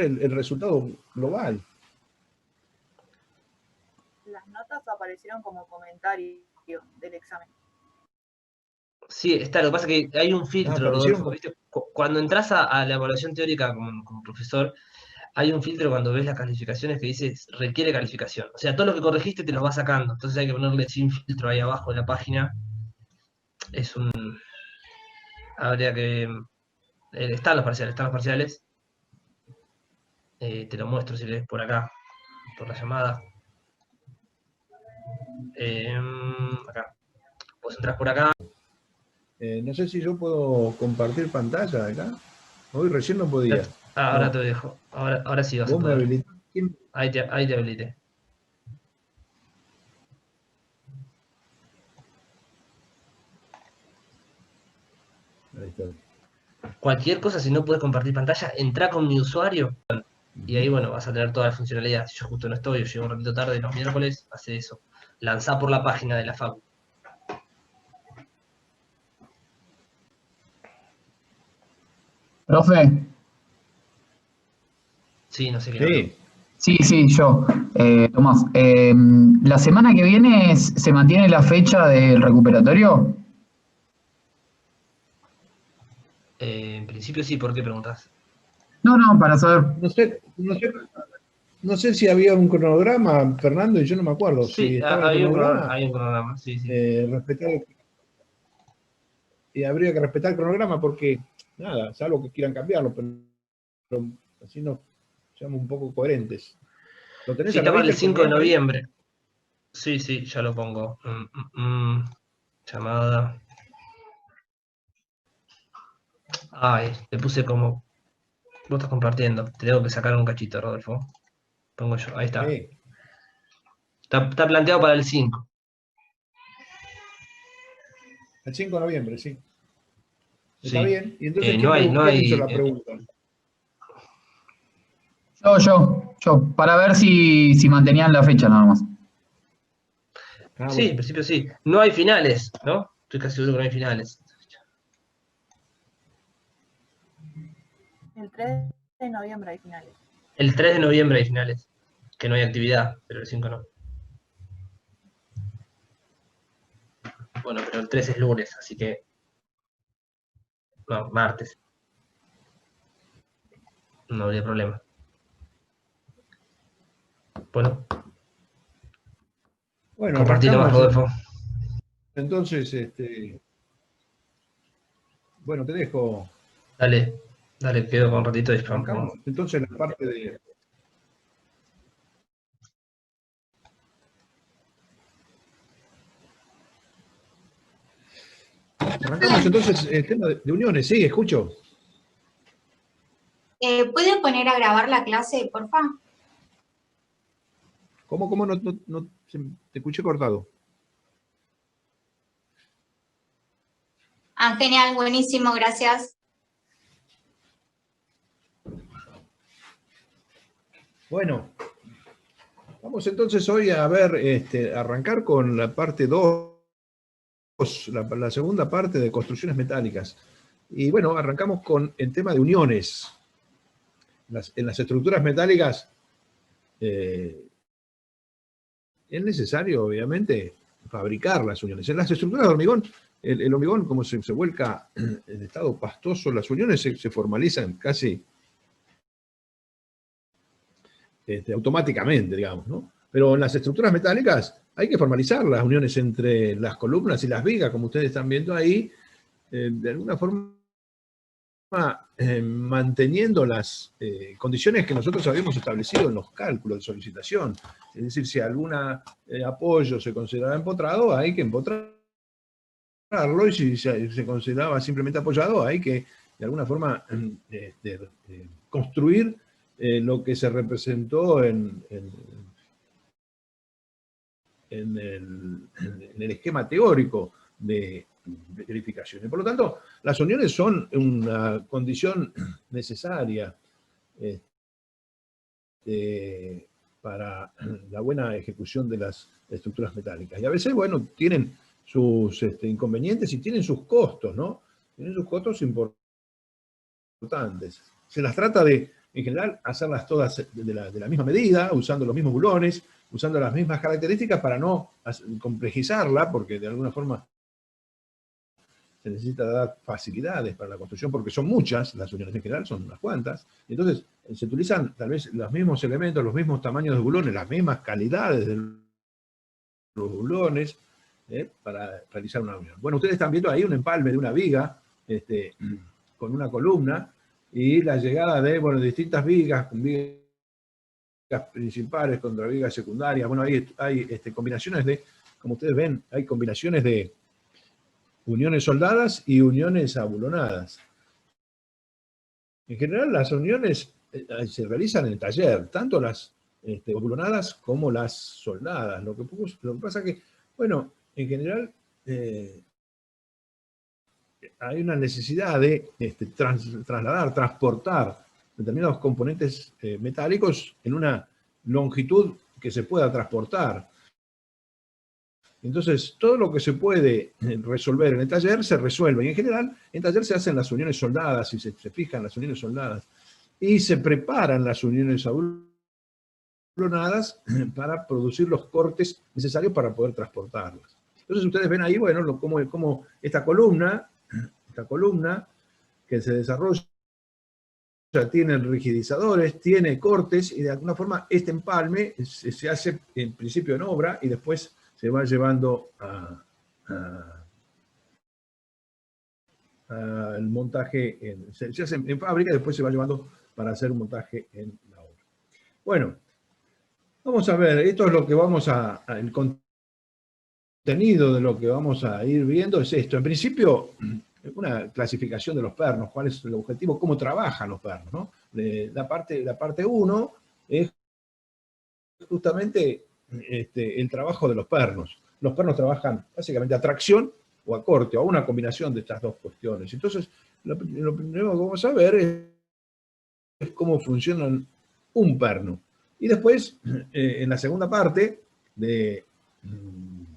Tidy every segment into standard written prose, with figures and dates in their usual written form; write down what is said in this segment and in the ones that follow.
muestra el resultado global. Las notas aparecieron como comentario del examen. Sí, está, lo que pasa es que hay un filtro, Rodolfo, ¿viste? Cuando entras a la evaluación teórica como profesor, hay un filtro cuando ves las calificaciones que dice requiere calificación. O sea, todo lo que corregiste te lo va sacando. Entonces hay que ponerle sin filtro ahí abajo en la página. Es un... Habría que... están los parciales. Te lo muestro si lees por acá, por la llamada. Acá. Vos entras por acá. No sé si yo puedo compartir pantalla acá. Hoy recién no podía. Ahora no. te dejo. Ahora sí vas a ¿Vos me poder. habilitás? Ahí te habilité. Ahí está. Cualquier cosa, si no puedes compartir pantalla, entra con mi usuario y ahí, bueno, vas a tener toda la funcionalidad. Si yo justo no estoy, o llego un ratito tarde los miércoles, hace eso. Lanzá por la página de la facu. ¿Profe? Sí, no sé qué. Sí, yo. Tomás, ¿la semana que viene se mantiene la fecha del recuperatorio? En principio sí, ¿por qué preguntas? No, para saber. No sé si había un cronograma, Fernando, y yo no me acuerdo. Sí, si estaba hay el un cronograma, cronograma, sí. Y habría que respetar el cronograma porque, nada, salvo que quieran cambiarlo, pero así nos seamos un poco coherentes. ¿Lo tenés Sí, a la está para vista el 5 de cronograma ahí? noviembre. Sí, ya lo pongo. Llamada. Ay, le puse como... Vos estás compartiendo. Te tengo que sacar un cachito, Rodolfo. Pongo yo, ahí está. Sí. Está planteado para el 5. El 5 de noviembre, sí. Está Sí. bien. ¿Y entonces no quién hizo hay la pregunta? Yo, para ver si mantenían la fecha nada más. Ah, sí, bueno. en principio sí. No hay finales, ¿no? Estoy casi seguro que no hay finales. El 3 de noviembre hay finales. El 3 de noviembre hay finales. Que no hay actividad, pero el 5 no. Bueno, pero el 3 es lunes, así que... No, martes. No habría problema. Bueno. Compartilo más, Rodolfo. Entonces, bueno, te dejo. Dale, quedo con un ratito de spam. Entonces la parte de... Arrancamos entonces el tema de uniones. Sí, escucho. ¿Pueden poner a grabar la clase, porfa? ¿Cómo no, te escuché cortado? Ah, genial, buenísimo, gracias. Bueno, vamos entonces hoy a ver, arrancar con la parte 2, la segunda parte de construcciones metálicas. Y bueno, arrancamos con el tema de uniones. En las estructuras metálicas es necesario, obviamente, fabricar las uniones. En las estructuras de hormigón, el hormigón, como se vuelca en estado pastoso, las uniones se formalizan casi automáticamente, digamos, ¿no? Pero en las estructuras metálicas hay que formalizar las uniones entre las columnas y las vigas, como ustedes están viendo ahí, de alguna forma manteniendo las condiciones que nosotros habíamos establecido en los cálculos de solicitación. Es decir, si algún apoyo se consideraba empotrado, hay que empotrarlo, y si se consideraba simplemente apoyado, hay que, de alguna forma, construir lo que se representó en el esquema teórico de verificaciones. Por lo tanto, las uniones son una condición necesaria para la buena ejecución de las estructuras metálicas. Y a veces, bueno, tienen sus inconvenientes y tienen sus costos, ¿no? Tienen sus costos importantes. Se las trata de en general, hacerlas todas de la misma medida, usando los mismos bulones, usando las mismas características para no complejizarla, porque de alguna forma se necesita dar facilidades para la construcción, porque son muchas, las uniones en general son unas cuantas. Entonces, se utilizan tal vez los mismos elementos, los mismos tamaños de bulones, las mismas calidades de los bulones, para realizar una unión. Bueno, ustedes están viendo ahí un empalme de una viga, con una columna, y la llegada de, bueno, distintas vigas, con vigas principales contra vigas secundarias. Bueno, hay combinaciones de, como ustedes ven, hay combinaciones de uniones soldadas y uniones abulonadas. En general, las uniones se realizan en el taller, tanto las abulonadas como las soldadas. Lo que pasa es que, bueno, en general hay una necesidad de trasladar, transportar determinados componentes metálicos en una longitud que se pueda transportar. Entonces, todo lo que se puede resolver en el taller se resuelve. Y en general, en el taller se hacen las uniones soldadas, y se fijan las uniones soldadas. Y se preparan las uniones abulonadas para producir los cortes necesarios para poder transportarlas. Entonces, ustedes ven ahí, bueno, cómo esta columna que se desarrolla tiene rigidizadores, tiene cortes, y de alguna forma este empalme se hace en principio en obra y después se va llevando al montaje, se hace en fábrica y después se va llevando para hacer un montaje en la obra. Bueno, vamos a ver, esto es lo que vamos el contenido de lo que vamos a ir viendo es esto. En principio, una clasificación de los pernos, cuál es el objetivo, cómo trabajan los pernos, ¿no? La parte 1 es justamente el trabajo de los pernos. Los pernos trabajan básicamente a tracción o a corte, o a una combinación de estas dos cuestiones. Entonces, lo primero que vamos a ver es cómo funcionan un perno. Y después, en la segunda parte de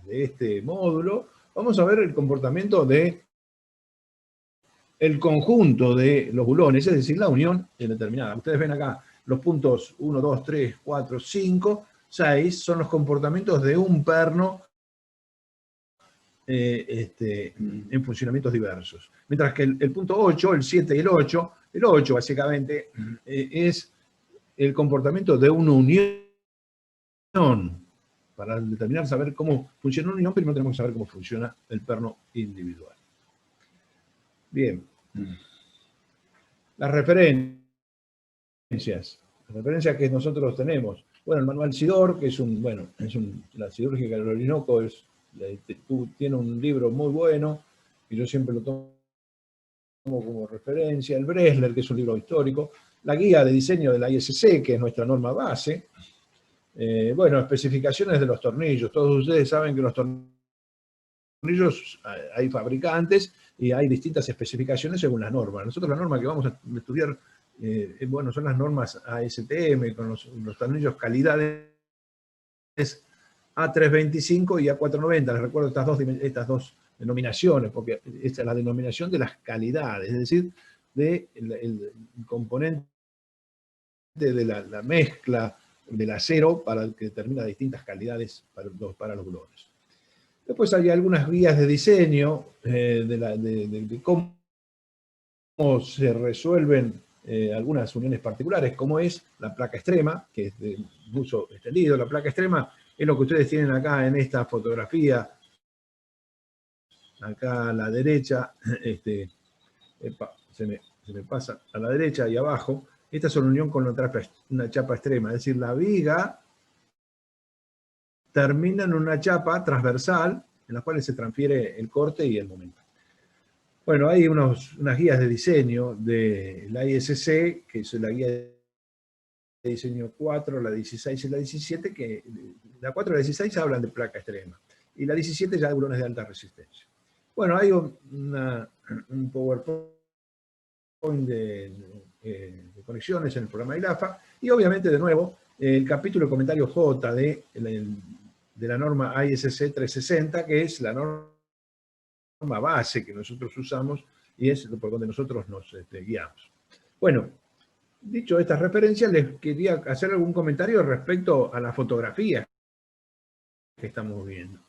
este módulo, vamos a ver el comportamiento de el conjunto de los bulones, es decir, la unión determinada. Ustedes ven acá los puntos 1, 2, 3, 4, 5, 6, son los comportamientos de un perno en funcionamientos diversos. Mientras que el punto 8, el 7 y el 8 básicamente es el comportamiento de una unión. Para determinar, saber cómo funciona una unión, primero tenemos que saber cómo funciona el perno individual. Bien. Las referencias que nosotros tenemos. Bueno, el manual Sidor, que la Siderúrgica del Orinoco tiene un libro muy bueno, y yo siempre lo tomo como referencia. El Bresler, que es un libro histórico. La guía de diseño de la ISC, que es nuestra norma base. Bueno, especificaciones de los tornillos. Todos ustedes saben que los tornillos hay fabricantes y hay distintas especificaciones según las normas. Nosotros la norma que vamos a estudiar, bueno, son las normas ASTM, con los tornillos calidades A325 y A490. Les recuerdo estas dos denominaciones, porque esta es la denominación de las calidades, es decir, del componente de la mezcla del acero para el que determina distintas calidades para los bulones. Después hay algunas guías de diseño de cómo se resuelven algunas uniones particulares, como es la placa extrema, que es de uso extendido. La placa extrema es lo que ustedes tienen acá en esta fotografía, acá a la derecha, se me pasa a la derecha y abajo. Esta es una unión con una chapa extrema, es decir, la viga termina en una chapa transversal en la cual se transfiere el corte y el momento. Bueno, hay unas guías de diseño de la ISC, que es la guía de diseño 4, la 16 y la 17, que la 4 y la 16 hablan de placa extrema, y la 17 ya de bulones de alta resistencia. Bueno, hay un PowerPoint de conexiones en el programa ILAFA, y obviamente, de nuevo, el capítulo comentario J de la norma ISC 360, que es la norma base que nosotros usamos y es por donde nosotros nos guiamos. Bueno, dicho estas referencias, les quería hacer algún comentario respecto a las fotografías que estamos viendo.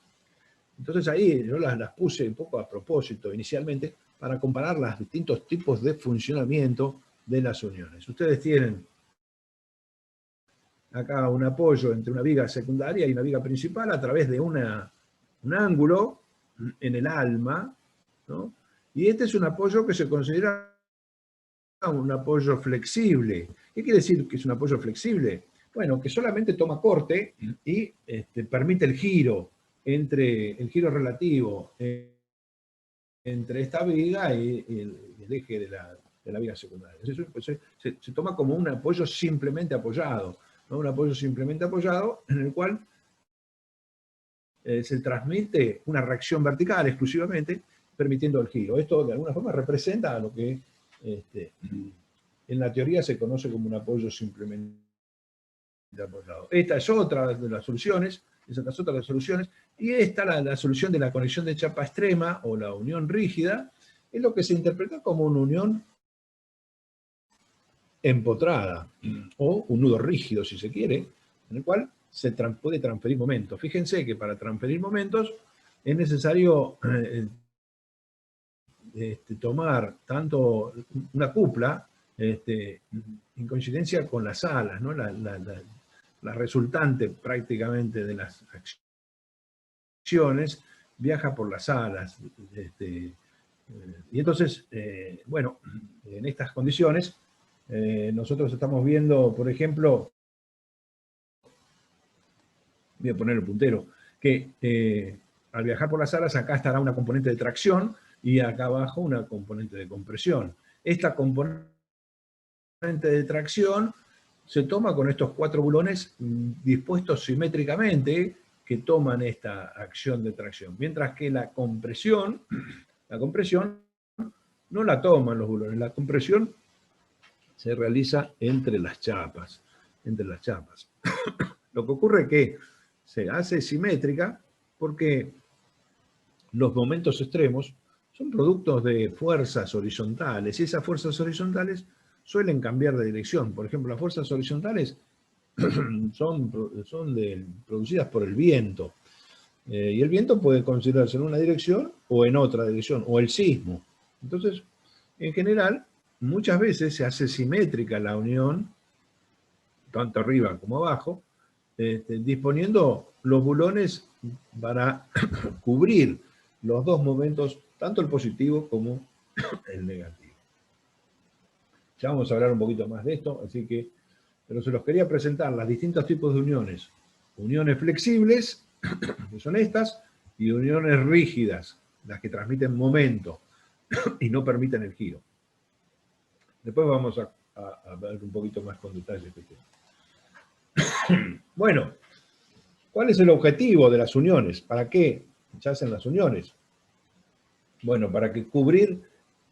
Entonces ahí yo las puse un poco a propósito inicialmente para comparar los distintos tipos de funcionamiento de las uniones. Ustedes tienen acá un apoyo entre una viga secundaria y una viga principal a través de un ángulo en el alma, ¿no? Y este es un apoyo que se considera un apoyo flexible. ¿Qué quiere decir que es un apoyo flexible? Bueno, que solamente toma corte y permite el giro relativo entre esta viga y el eje de la viga secundaria. Se toma como un apoyo simplemente apoyado, ¿no? Un apoyo simplemente apoyado en el cual se transmite una reacción vertical exclusivamente, permitiendo el giro. Esto de alguna forma representa lo que en la teoría se conoce como un apoyo simplemente apoyado. Esta es otra de las soluciones, y esta, la solución de la conexión de chapa extrema o la unión rígida, es lo que se interpreta como una unión empotrada, o un nudo rígido si se quiere, en el cual se puede transferir momentos. Fíjense que para transferir momentos es necesario tomar tanto una cupla en coincidencia con las alas, ¿no? La resultante prácticamente de las acciones viaja por las alas. Y entonces, bueno, en estas condiciones, nosotros estamos viendo, por ejemplo, voy a poner el puntero, que al viajar por las alas acá estará una componente de tracción y acá abajo una componente de compresión. Esta componente de tracción se toma con estos 4 bulones dispuestos simétricamente que toman esta acción de tracción, mientras que la compresión no la toman los bulones, la compresión se realiza entre las chapas. Lo que ocurre es que se hace simétrica porque los momentos extremos son productos de fuerzas horizontales, y esas fuerzas horizontales suelen cambiar de dirección. Por ejemplo, las fuerzas horizontales son producidas por el viento, y el viento puede considerarse en una dirección o en otra dirección, o el sismo. Entonces, en general, muchas veces se hace simétrica la unión, tanto arriba como abajo, disponiendo los bulones para cubrir los dos momentos, tanto el positivo como el negativo. Ya vamos a hablar un poquito más de esto, así que, pero se los quería presentar los distintos tipos de uniones. Uniones flexibles, que son estas, y uniones rígidas, las que transmiten momento y no permiten el giro. Después vamos a ver un poquito más con detalle este tema. Bueno, ¿cuál es el objetivo de las uniones? ¿Para qué se hacen las uniones? Bueno, para cubrir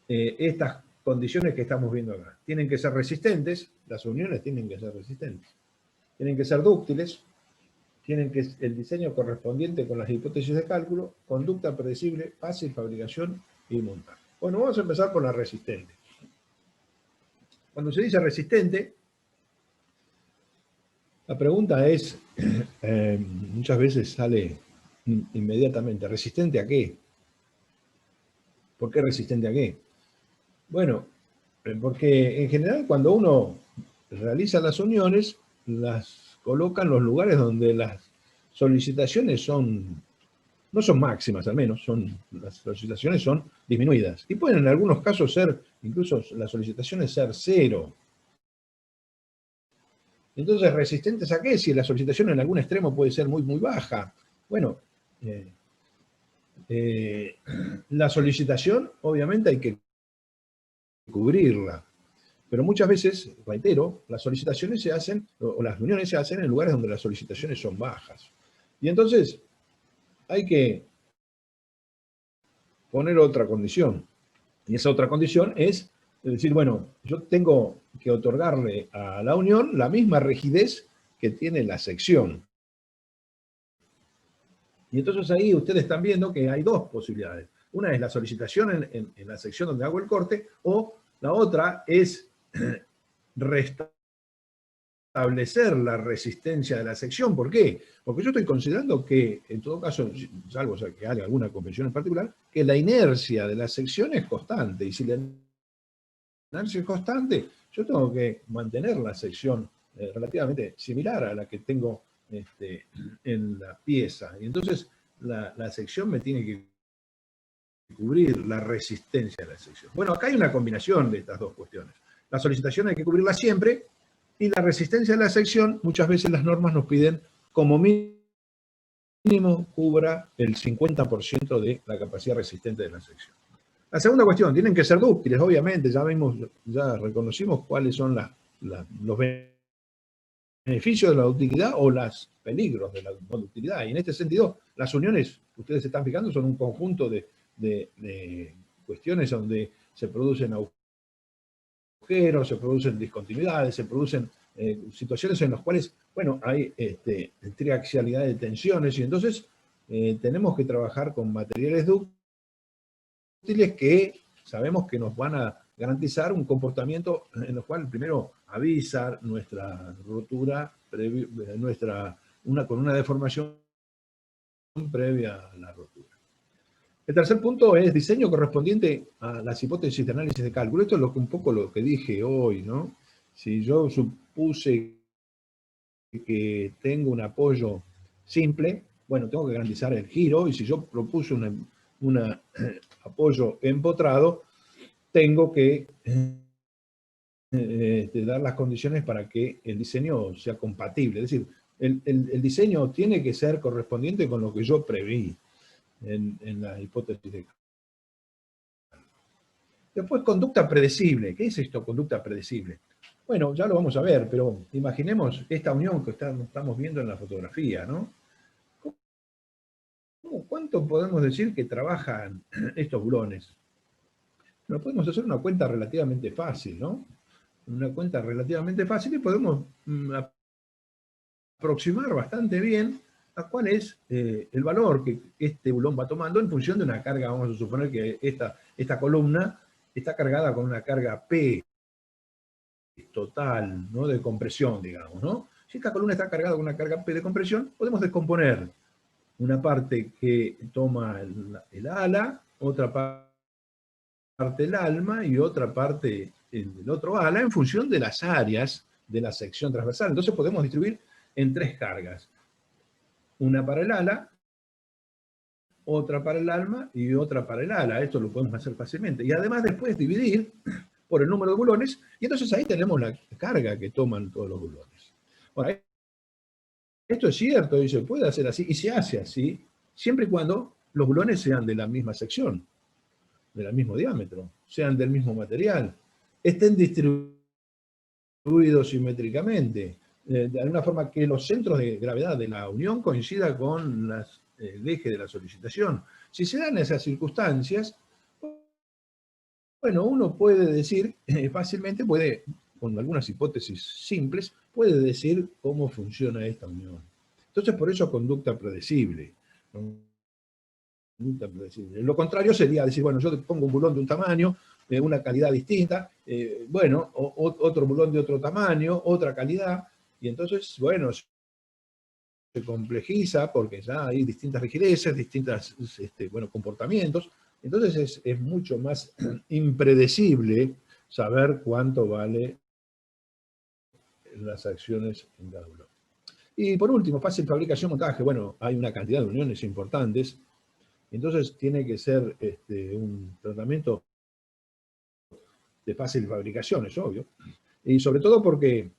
estas condiciones que estamos viendo acá. Tienen que ser resistentes, las uniones tienen que ser resistentes. Tienen que ser dúctiles, tienen que el diseño correspondiente con las hipótesis de cálculo, conducta predecible, fácil fabricación y montaje. Bueno, vamos a empezar por la resistente. Cuando se dice resistente, la pregunta es, muchas veces sale inmediatamente, ¿resistente a qué? ¿Por qué resistente a qué? Bueno, porque en general cuando uno realiza las uniones, las coloca en los lugares donde las solicitaciones no son máximas al menos, las solicitaciones son disminuidas. Y pueden en algunos casos ser, incluso las solicitaciones ser 0. Entonces, ¿resistentes a qué? Si la solicitación en algún extremo puede ser muy, muy baja. Bueno, la solicitación obviamente hay que cubrirla. Pero muchas veces, reitero, las solicitaciones se hacen, o las uniones se hacen en lugares donde las solicitaciones son bajas. Y entonces hay que poner otra condición. Y esa otra condición es decir, bueno, yo tengo que otorgarle a la unión la misma rigidez que tiene la sección. Y entonces ahí ustedes están viendo que hay dos posibilidades. Una es la solicitación en la sección donde hago el corte, o la otra es restablecer la resistencia de la sección. ¿Por qué? Porque yo estoy considerando que, en todo caso, salvo que haga alguna convención en particular, que la inercia de la sección es constante. Y si la inercia es constante, yo tengo que mantener la sección relativamente similar a la que tengo en la pieza. Y entonces la sección me tiene que cubrir la resistencia de la sección. Bueno, acá hay una combinación de estas dos cuestiones. La solicitación hay que cubrirla siempre, y la resistencia de la sección, muchas veces las normas nos piden como mínimo cubra el 50% de la capacidad resistente de la sección. La segunda cuestión, tienen que ser dúctiles, obviamente, ya reconocimos cuáles son los beneficios de la ductilidad o los peligros de la no ductilidad. Y en este sentido, las uniones, ustedes se están fijando, son un conjunto de cuestiones donde se producen agujeros, se producen discontinuidades, se producen situaciones en las cuales, bueno, hay triaxialidad de tensiones, y entonces tenemos que trabajar con materiales dúctiles que sabemos que nos van a garantizar un comportamiento en el cual primero avisa nuestra rotura, con una deformación previa a la rotura. El tercer punto es diseño correspondiente a las hipótesis de análisis de cálculo. Esto es un poco lo que dije hoy, ¿no? Si yo supuse que tengo un apoyo simple, bueno, tengo que garantizar el giro, y si yo propuse un apoyo empotrado, tengo que dar las condiciones para que el diseño sea compatible. Es decir, el diseño tiene que ser correspondiente con lo que yo preví en la hipótesis de cálculo. Después, conducta predecible. ¿Qué es esto, conducta predecible? Bueno, ya lo vamos a ver, pero imaginemos esta unión que estamos viendo en la fotografía, ¿no? ¿Cuánto podemos decir que trabajan estos bulones? Bueno, podemos hacer una cuenta relativamente fácil, ¿no? Una cuenta relativamente fácil, y podemos aproximar bastante bien a cuál es el valor que este bulón va tomando en función de una carga. Vamos a suponer que esta columna está cargada con una carga P total, ¿no? De compresión, digamos, ¿no? Si esta columna está cargada con una carga P de compresión, podemos descomponer una parte que toma el ala, otra parte el alma y otra parte el otro ala, en función de las áreas de la sección transversal. Entonces podemos distribuir en tres cargas. Una para el ala, otra para el alma y otra para el ala. Esto lo podemos hacer fácilmente. Y además después dividir por el número de bulones, y entonces ahí tenemos la carga que toman todos los bulones. Ahora, esto es cierto y se puede hacer así, y se hace así, siempre y cuando los bulones sean de la misma sección, del mismo diámetro, sean del mismo material, estén distribuidos simétricamente, de alguna forma que los centros de gravedad de la unión coincidan con el eje de la solicitación. Si se dan esas circunstancias, bueno, uno puede decir, fácilmente con algunas hipótesis simples, puede decir cómo funciona esta unión. Entonces, por eso conducta predecible. Conducta predecible. Lo contrario sería decir, bueno, yo pongo un bulón de un tamaño, una calidad distinta, bueno, otro bulón de otro tamaño, otra calidad, y entonces, bueno, se complejiza porque ya hay distintas rigideces, distintos comportamientos. Entonces es mucho más impredecible saber cuánto vale las acciones en cada bulón. Y por último, fácil fabricación, montaje. Bueno, hay una cantidad de uniones importantes, entonces tiene que ser un tratamiento de fácil fabricación, es obvio. Y sobre todo porque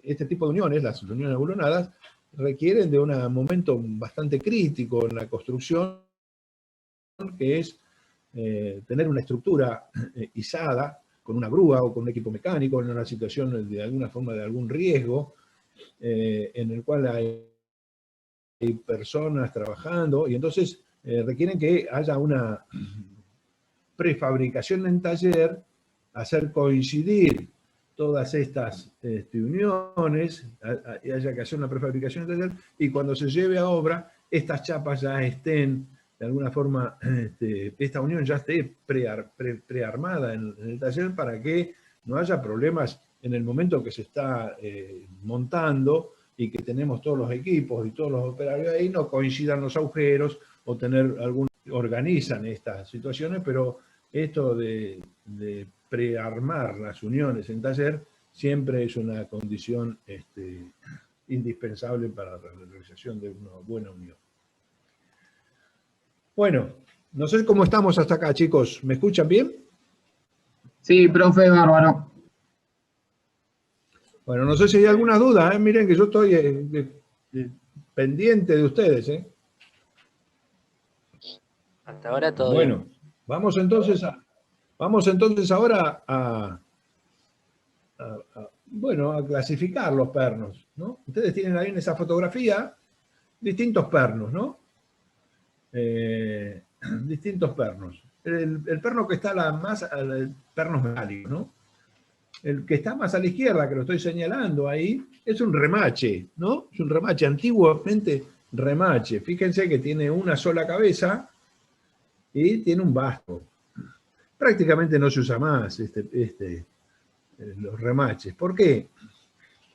este tipo de uniones, las uniones bulonadas, requieren de un momento bastante crítico en la construcción, que es tener una estructura izada con una grúa o con un equipo mecánico en una situación de alguna forma de algún riesgo, en el cual hay personas trabajando, y entonces requieren que haya una prefabricación en taller, hacer coincidir todas estas uniones, haya que hacer una prefabricación en taller, y cuando se lleve a obra, estas chapas ya estén, de alguna forma, esta unión ya esté prearmada en el taller, para que no haya problemas en el momento que se está montando y que tenemos todos los equipos y todos los operarios ahí, no coincidan los agujeros o tener algunos organizan estas situaciones, pero esto de prearmar las uniones en taller siempre es una condición indispensable para la realización de una buena unión. Bueno, no sé cómo estamos hasta acá, chicos. ¿Me escuchan bien? Sí, profe, bárbaro. Bueno, no sé si hay alguna duda. Miren que yo estoy pendiente de ustedes. Hasta ahora todo bueno, bien. Vamos entonces ahora a clasificar los pernos, ¿no? Ustedes tienen ahí en esa fotografía distintos pernos, ¿no? Distintos pernos. El perno que está el pernos metálicos, ¿no? El que está más a la izquierda, que lo estoy señalando ahí, es un remache, ¿no? Es un remache, antiguamente remache. Fíjense que tiene una sola cabeza y tiene un basto. Prácticamente no se usa más los remaches. ¿Por qué?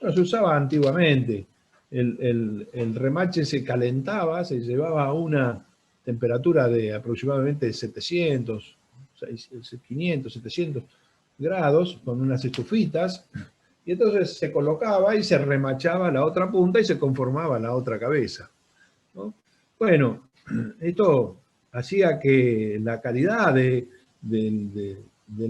No se usaba antiguamente. El remache se calentaba, se llevaba a una temperatura de aproximadamente 700, 500, 700 grados con unas estufitas, y entonces se colocaba y se remachaba la otra punta y se conformaba la otra cabeza, ¿no? Bueno, esto hacía que la calidad del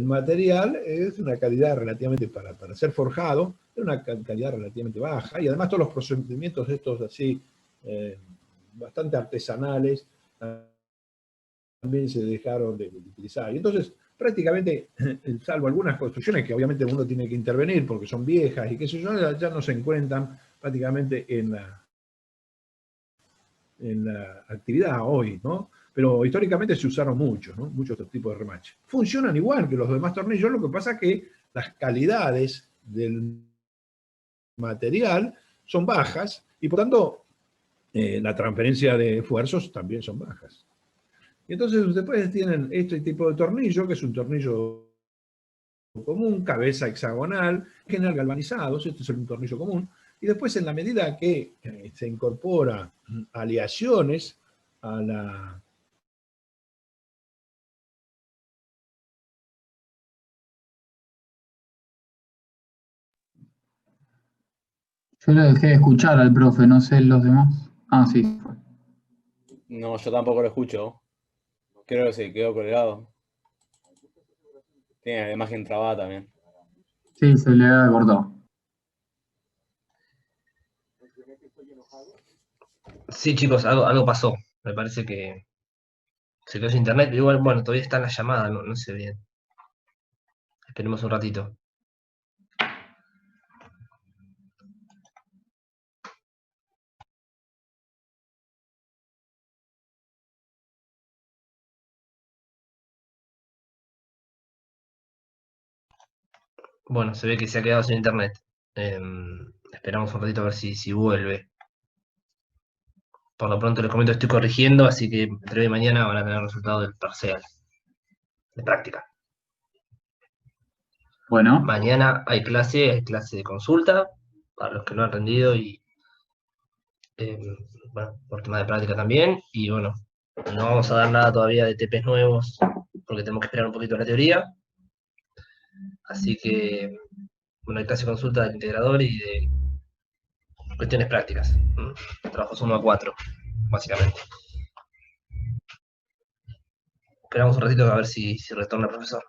material es una calidad relativamente, para ser forjado, es una calidad relativamente baja, y además todos los procedimientos estos así, bastante artesanales, también se dejaron de utilizar. Y entonces, prácticamente, salvo algunas construcciones que obviamente uno tiene que intervenir porque son viejas y qué sé yo, ya no se encuentran prácticamente en la actividad hoy, ¿no? Pero históricamente se usaron muchos, ¿no? Muchos otros tipos de remache. Funcionan igual que los demás tornillos, lo que pasa es que las calidades del material son bajas y por tanto la transferencia de esfuerzos también son bajas. Y entonces después tienen este tipo de tornillo, que es un tornillo común, cabeza hexagonal, general galvanizados, este es un tornillo común, y después en la medida que se incorpora aleaciones a la... Yo lo dejé de escuchar al profe, no sé los demás. Ah, sí. No, yo tampoco lo escucho. Creo que se quedó colgado. Tiene la imagen trabada también. Sí, se le ha cortado. Sí, chicos, algo pasó. Me parece que se quedó sin internet, pero igual, bueno, todavía está en la llamada, no sé bien. Esperemos un ratito. Bueno, se ve que se ha quedado sin internet. Esperamos un ratito a ver si vuelve. Por lo pronto les comento que estoy corrigiendo, así que entre hoy y mañana van a tener resultado del parcial de práctica. Bueno, Mañana hay clase de consulta para los que no han rendido y bueno, por tema de práctica también. Y bueno, no vamos a dar nada todavía de TPs nuevos porque tenemos que esperar un poquito la teoría. Así que bueno, hay clase de consulta del integrador y de cuestiones prácticas. Trabajos 1 a 4, básicamente. Esperamos un ratito a ver si retorna el profesor.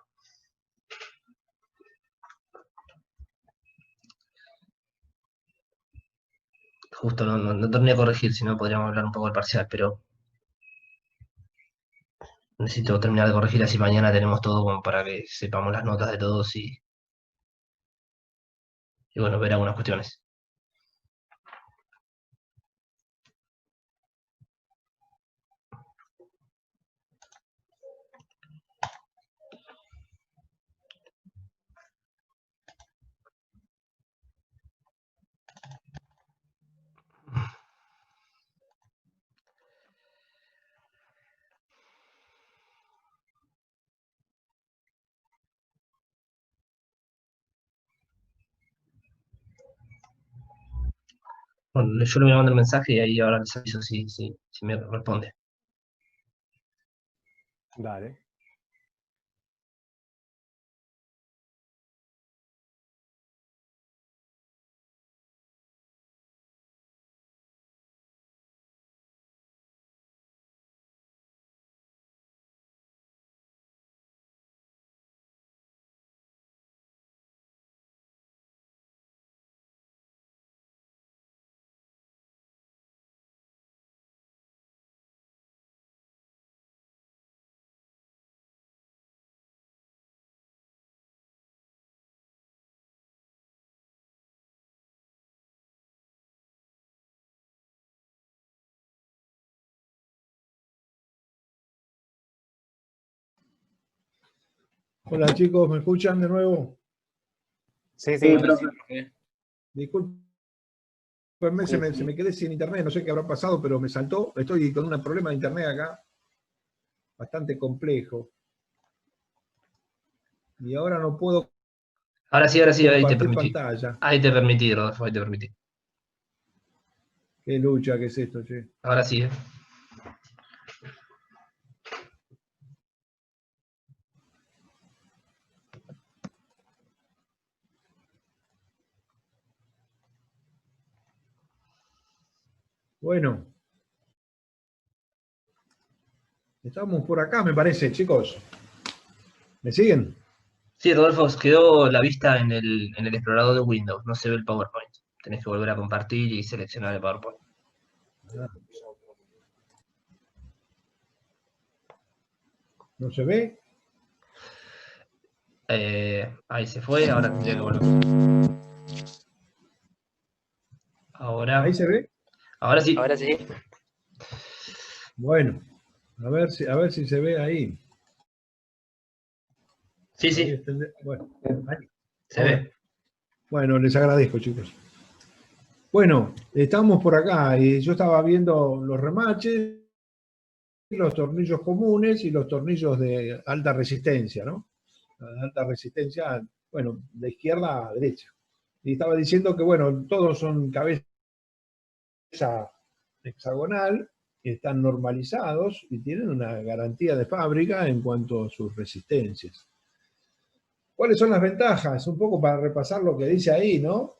Justo no terminé de corregir, si no podríamos hablar un poco del parcial, pero necesito terminar de corregir así mañana tenemos todo como para que sepamos las notas de todos y bueno, ver algunas cuestiones. Bueno, yo le voy a mandar un mensaje y ahí ahora les aviso si me responde. Dale. Hola chicos, ¿me escuchan de nuevo? Sí, Sí, ahora profe. sí, profe. Disculpenme, se me quedé sin internet, no sé qué habrá pasado, pero me saltó. Estoy con un problema de internet acá, bastante complejo. Y ahora no puedo Ahora sí, ahí te compartir permití. pantalla. Ahí te permití, Rodolfo, ahí te permití. Qué lucha que es esto, che. Ahora sí, Bueno, estamos por acá, me parece, chicos. ¿Me siguen? Sí, Rodolfo, quedó la vista en el explorador de Windows, no se ve el PowerPoint. Tenés que volver a compartir y seleccionar el PowerPoint. ¿No se ve? Ahí se fue, ahora tendría que volver. ¿Ahí se ve? Ahora sí. Bueno, a ver si se ve ahí. Sí, Bueno, ahí. se ve. Bueno, les agradezco, chicos. Bueno, estamos por acá y yo estaba viendo los remaches, los tornillos comunes y los tornillos de alta resistencia, ¿no? Alta resistencia, bueno, de izquierda a derecha. Y estaba diciendo que, bueno, todos son cabeza hexagonal, están normalizados y tienen una garantía de fábrica en cuanto a sus resistencias. ¿Cuáles son las ventajas? Un poco para repasar lo que dice ahí, ¿no?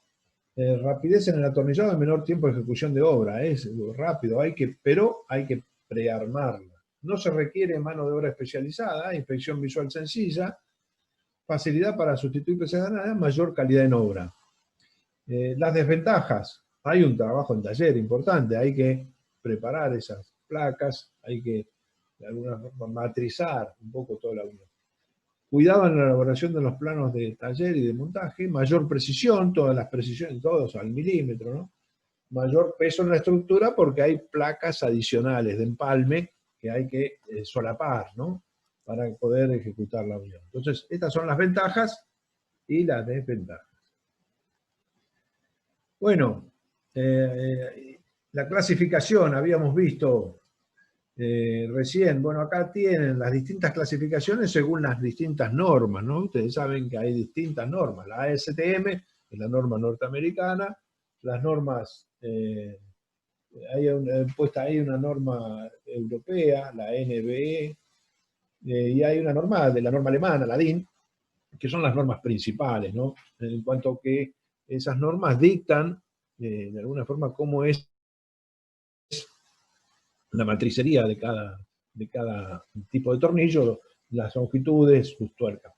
Rapidez en el atornillado y menor tiempo de ejecución de obra. Es rápido, pero hay que prearmarla. No se requiere mano de obra especializada, inspección visual sencilla, facilidad para sustituir piezas ganadas, mayor calidad en obra. Las desventajas. Hay un trabajo en taller importante, hay que preparar esas placas, hay que de alguna forma matrizar un poco toda la unión. Cuidado en la elaboración de los planos de taller y de montaje, mayor precisión, todas las precisiones, todos al milímetro, ¿no? Mayor peso en la estructura porque hay placas adicionales de empalme que hay que solapar, ¿no? Para poder ejecutar la unión. Entonces, estas son las ventajas y las desventajas. Bueno, la clasificación, habíamos visto recién, bueno, acá tienen las distintas clasificaciones según las distintas normas, ¿no? Ustedes saben que hay distintas normas. La ASTM es la norma norteamericana, las normas, puesta ahí una norma europea, la NBE, y hay una norma de la norma alemana, la DIN, que son las normas principales, ¿no? En cuanto que esas normas dictan, de alguna forma, cómo es la matricería de cada tipo de tornillo, las longitudes, sus tuercas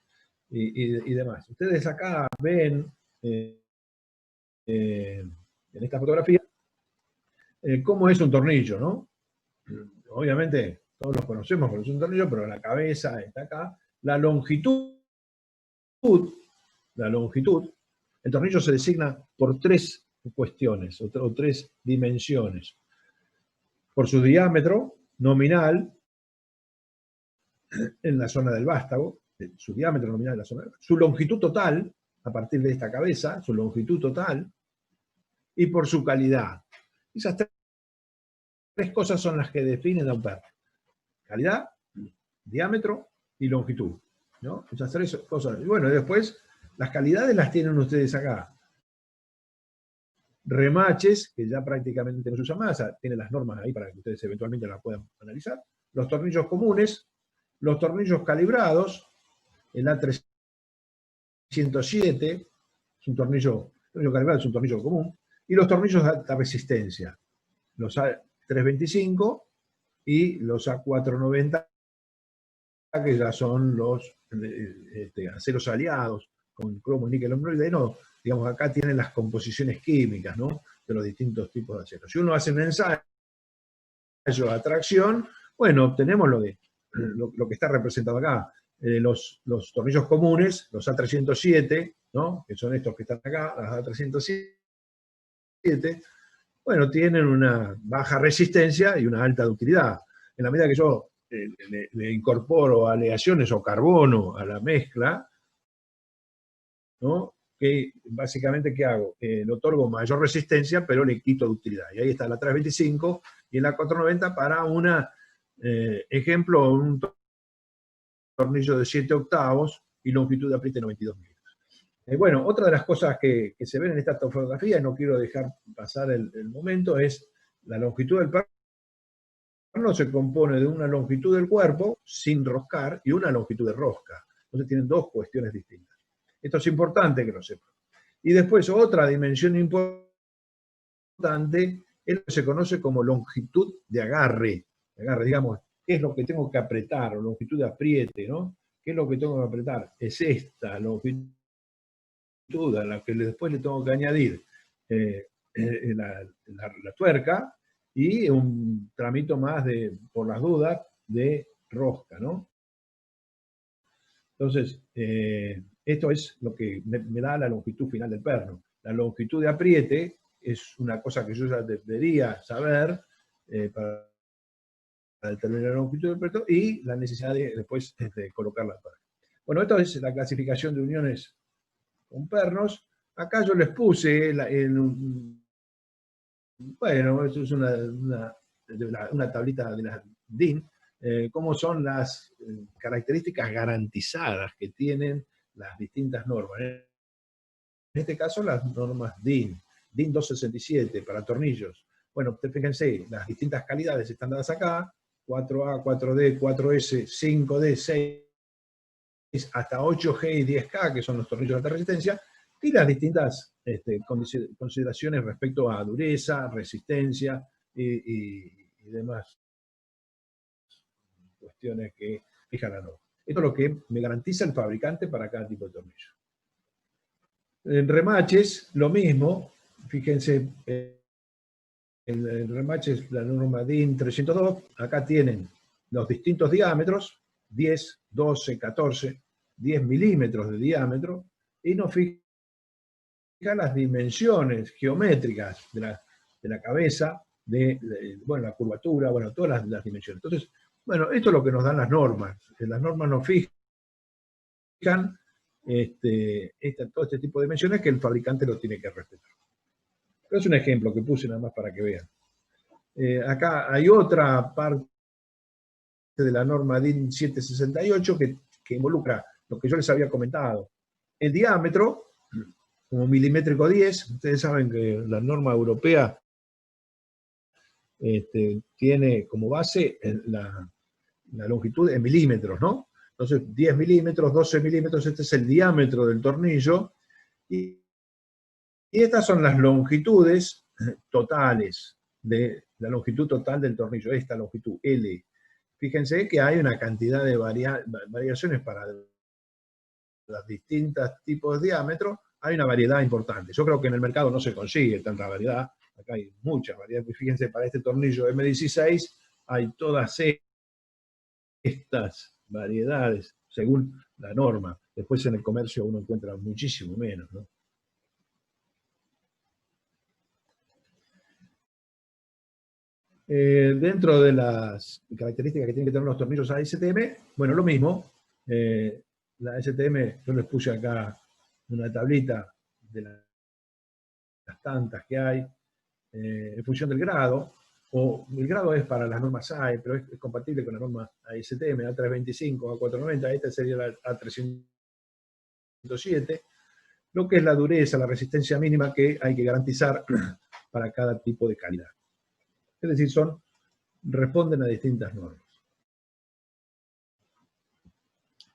y demás. Ustedes acá ven en esta fotografía cómo es un tornillo, ¿no? Obviamente todos los conocemos porque es un tornillo, pero la cabeza está acá. La longitud, el tornillo se designa por tres cuestiones o tres dimensiones. Por su diámetro nominal en la zona del vástago, su diámetro nominal en la zona del vástago, su longitud total, a partir de esta cabeza, su longitud total, y por su calidad. Esas tres cosas son las que definen a un perro. Calidad, diámetro y longitud, ¿no? Esas tres cosas. Y bueno, después las calidades las tienen ustedes acá. remaches, que ya prácticamente no se usa más, tiene las normas ahí para que ustedes eventualmente las puedan analizar, los tornillos comunes, los tornillos calibrados, el A307, es un tornillo calibrado, es un tornillo común, y los tornillos de alta resistencia, los A325 y los A490, que ya son los aceros aliados, con cromo, níquel, molibdeno. Digamos, acá tienen las composiciones químicas, ¿no?, de los distintos tipos de acero. Si uno hace un ensayo a tracción, bueno, obtenemos lo que está representado acá. Los tornillos comunes, los A307, ¿no?, que son estos que están acá, los A307, bueno, tienen una baja resistencia y una alta ductilidad. En la medida que yo le incorporo aleaciones o carbono a la mezcla, ¿no?, que básicamente, ¿qué hago? Le otorgo mayor resistencia, pero le quito ductilidad. Y ahí está la 325 y la 490 para un ejemplo, un tornillo de 7 octavos y longitud de apriete 92 milímetros. Bueno, otra de las cosas que se ven en esta fotografía, y no quiero dejar pasar el momento, es la longitud del perno. Se compone de una longitud del cuerpo sin roscar y una longitud de rosca. Entonces tienen dos cuestiones distintas. Esto es importante que lo sepan. Y después otra dimensión importante es lo que se conoce como longitud de agarre. Digamos, ¿qué es lo que tengo que apretar? O longitud de apriete, ¿no? ¿Qué es lo que tengo que apretar? Es esta longitud a la que después le tengo que añadir la tuerca y un tramito más por las dudas, de rosca, ¿no? Entonces, esto es lo que me da la longitud final del perno. La longitud de apriete es una cosa que yo ya debería saber para determinar la longitud del perno y la necesidad de después colocar la tuerca. Bueno, esto es la clasificación de uniones con pernos. Acá yo les puse bueno, esto es una tablita de la DIN, cómo son las características garantizadas que tienen las distintas normas. En este caso, las normas DIN 267 para tornillos. Bueno, fíjense, las distintas calidades están dadas acá: 4A, 4D, 4S, 5D, 6, hasta 8G y 10K, que son los tornillos de alta resistencia, y las distintas consideraciones respecto a dureza, resistencia y demás cuestiones que fijan la norma. Esto es lo que me garantiza el fabricante para cada tipo de tornillo. En remaches, lo mismo. Fíjense, el remache es la norma DIN 302. Acá tienen los distintos diámetros: 10, 12, 14, 10 milímetros de diámetro, y nos fija las dimensiones geométricas de la cabeza, bueno, la curvatura, bueno, todas las dimensiones. Entonces, bueno, esto es lo que nos dan las normas. Las normas nos fijan todo este tipo de dimensiones que el fabricante lo tiene que respetar. Pero es un ejemplo que puse nada más para que vean. Acá hay otra parte de la norma DIN 768 que involucra lo que yo les había comentado. El diámetro, como milimétrico 10, ustedes saben que la norma europea tiene como base la longitud en milímetros, ¿no? Entonces, 10 milímetros, 12 milímetros, este es el diámetro del tornillo, y estas son las longitudes totales, de la longitud total del tornillo, esta longitud L. Fíjense que hay una cantidad de variaciones para los distintos tipos de diámetro, hay una variedad importante. Yo creo que en el mercado no se consigue tanta variedad, acá hay muchas variedades. Fíjense, para este tornillo M16 hay todas estas variedades según la norma. Después en el comercio uno encuentra muchísimo menos, ¿no? Dentro de las características que tienen que tener los tornillos ASTM, bueno, lo mismo. La ASTM, yo les puse acá una tablita de las tantas que hay, en función del grado, o el grado es para las normas AE, pero es compatible con la norma ASTM, A325, A490, esta sería la A307. lo que es la dureza, la resistencia mínima que hay que garantizar para cada tipo de calidad. Es decir, responden a distintas normas.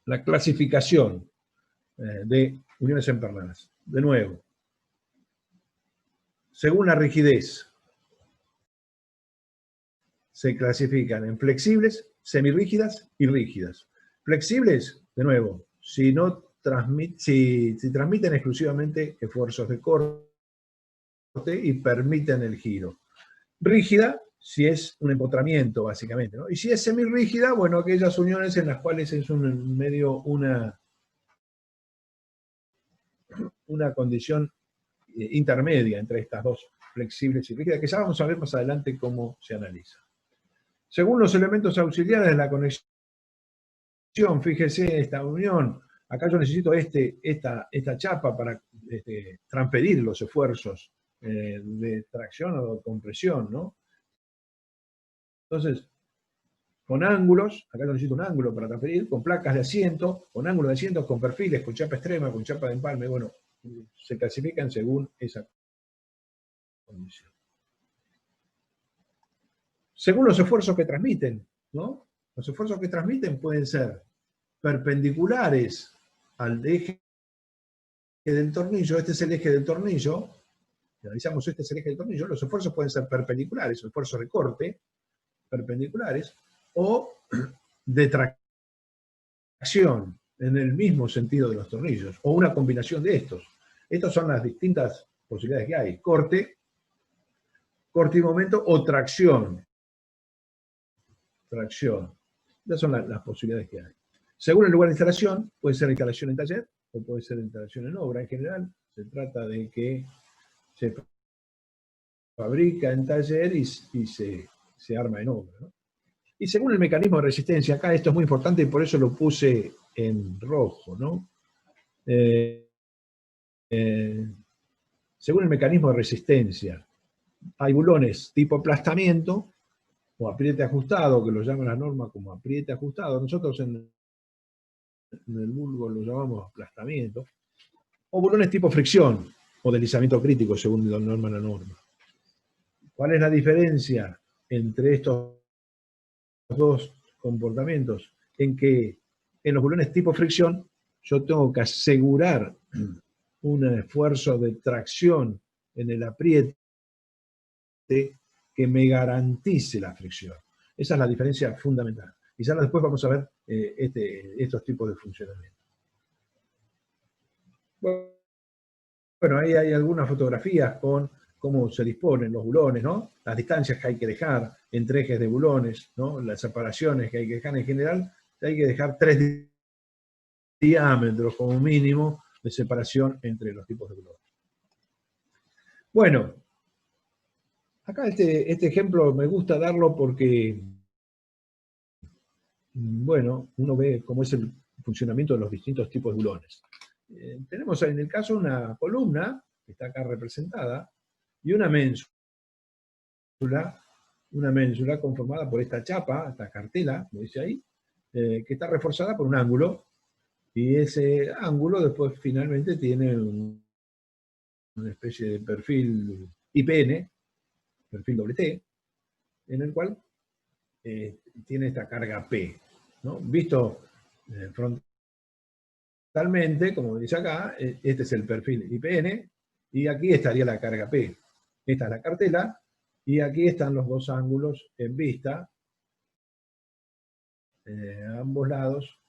La clasificación de uniones empernadas. De nuevo, según la rigidez, se clasifican en flexibles, semirrígidas y rígidas. Flexibles, de nuevo, si transmiten exclusivamente esfuerzos de corte y permiten el giro. Rígida, si es un empotramiento, básicamente, ¿no? Y si es semirrígida, bueno, aquellas uniones en las cuales es un medio una condición intermedia entre estas dos, flexibles y rígidas, que ya vamos a ver más adelante cómo se analiza. Según los elementos auxiliares de la conexión, fíjese esta unión, acá yo necesito esta chapa para transferir los esfuerzos de tracción o de compresión, ¿no? Entonces, con ángulos, acá yo necesito un ángulo para transferir, con placas de asiento, con ángulos de asiento, con perfiles, con chapa extrema, con chapa de empalme, bueno, se clasifican según esa condición. Según los esfuerzos que transmiten, ¿no? Los esfuerzos que transmiten pueden ser perpendiculares al eje del tornillo, este es el eje del tornillo, analizamos este es el eje del tornillo, los esfuerzos pueden ser perpendiculares, esfuerzos de corte, perpendiculares, o de tracción, en el mismo sentido de los tornillos, o una combinación de estos. Estas son las distintas posibilidades que hay, corte y momento, o tracción. Estas son las posibilidades que hay. Según el lugar de instalación, puede ser instalación en taller o puede ser instalación en obra. En general, se trata de que se fabrica en taller y se arma en obra, ¿no? Y según el mecanismo de resistencia, acá esto es muy importante y por eso lo puse en rojo, ¿no? Según el mecanismo de resistencia, hay bulones tipo aplastamiento o apriete ajustado, que lo llama la norma como apriete ajustado. Nosotros en el vulgo lo llamamos aplastamiento. O bulones tipo fricción o deslizamiento crítico, según la norma. ¿Cuál es la diferencia entre estos dos comportamientos? En que en los bulones tipo fricción yo tengo que asegurar un esfuerzo de tracción en el apriete que me garantice la fricción. Esa es la diferencia fundamental. Y ya después vamos a ver estos tipos de funcionamiento. Bueno, ahí hay algunas fotografías con cómo se disponen los bulones, ¿no? Las distancias que hay que dejar entre ejes de bulones, ¿no? Las separaciones que hay que dejar en general, hay que dejar 3 diámetros como mínimo de separación entre los tipos de bulones. Bueno, acá este ejemplo me gusta darlo porque, bueno, uno ve cómo es el funcionamiento de los distintos tipos de bulones. Tenemos en el caso una columna, que está acá representada, y una ménsula conformada por esta chapa, esta cartela, como dice ahí, que está reforzada por un ángulo, y ese ángulo después finalmente tiene una especie de perfil IPN, perfil doble-T, en el cual tiene esta carga P, ¿no? Visto frontalmente, como dice acá, este es el perfil IPN, y aquí estaría la carga P. Esta es la cartela, y aquí están los dos ángulos en vista, a ambos lados,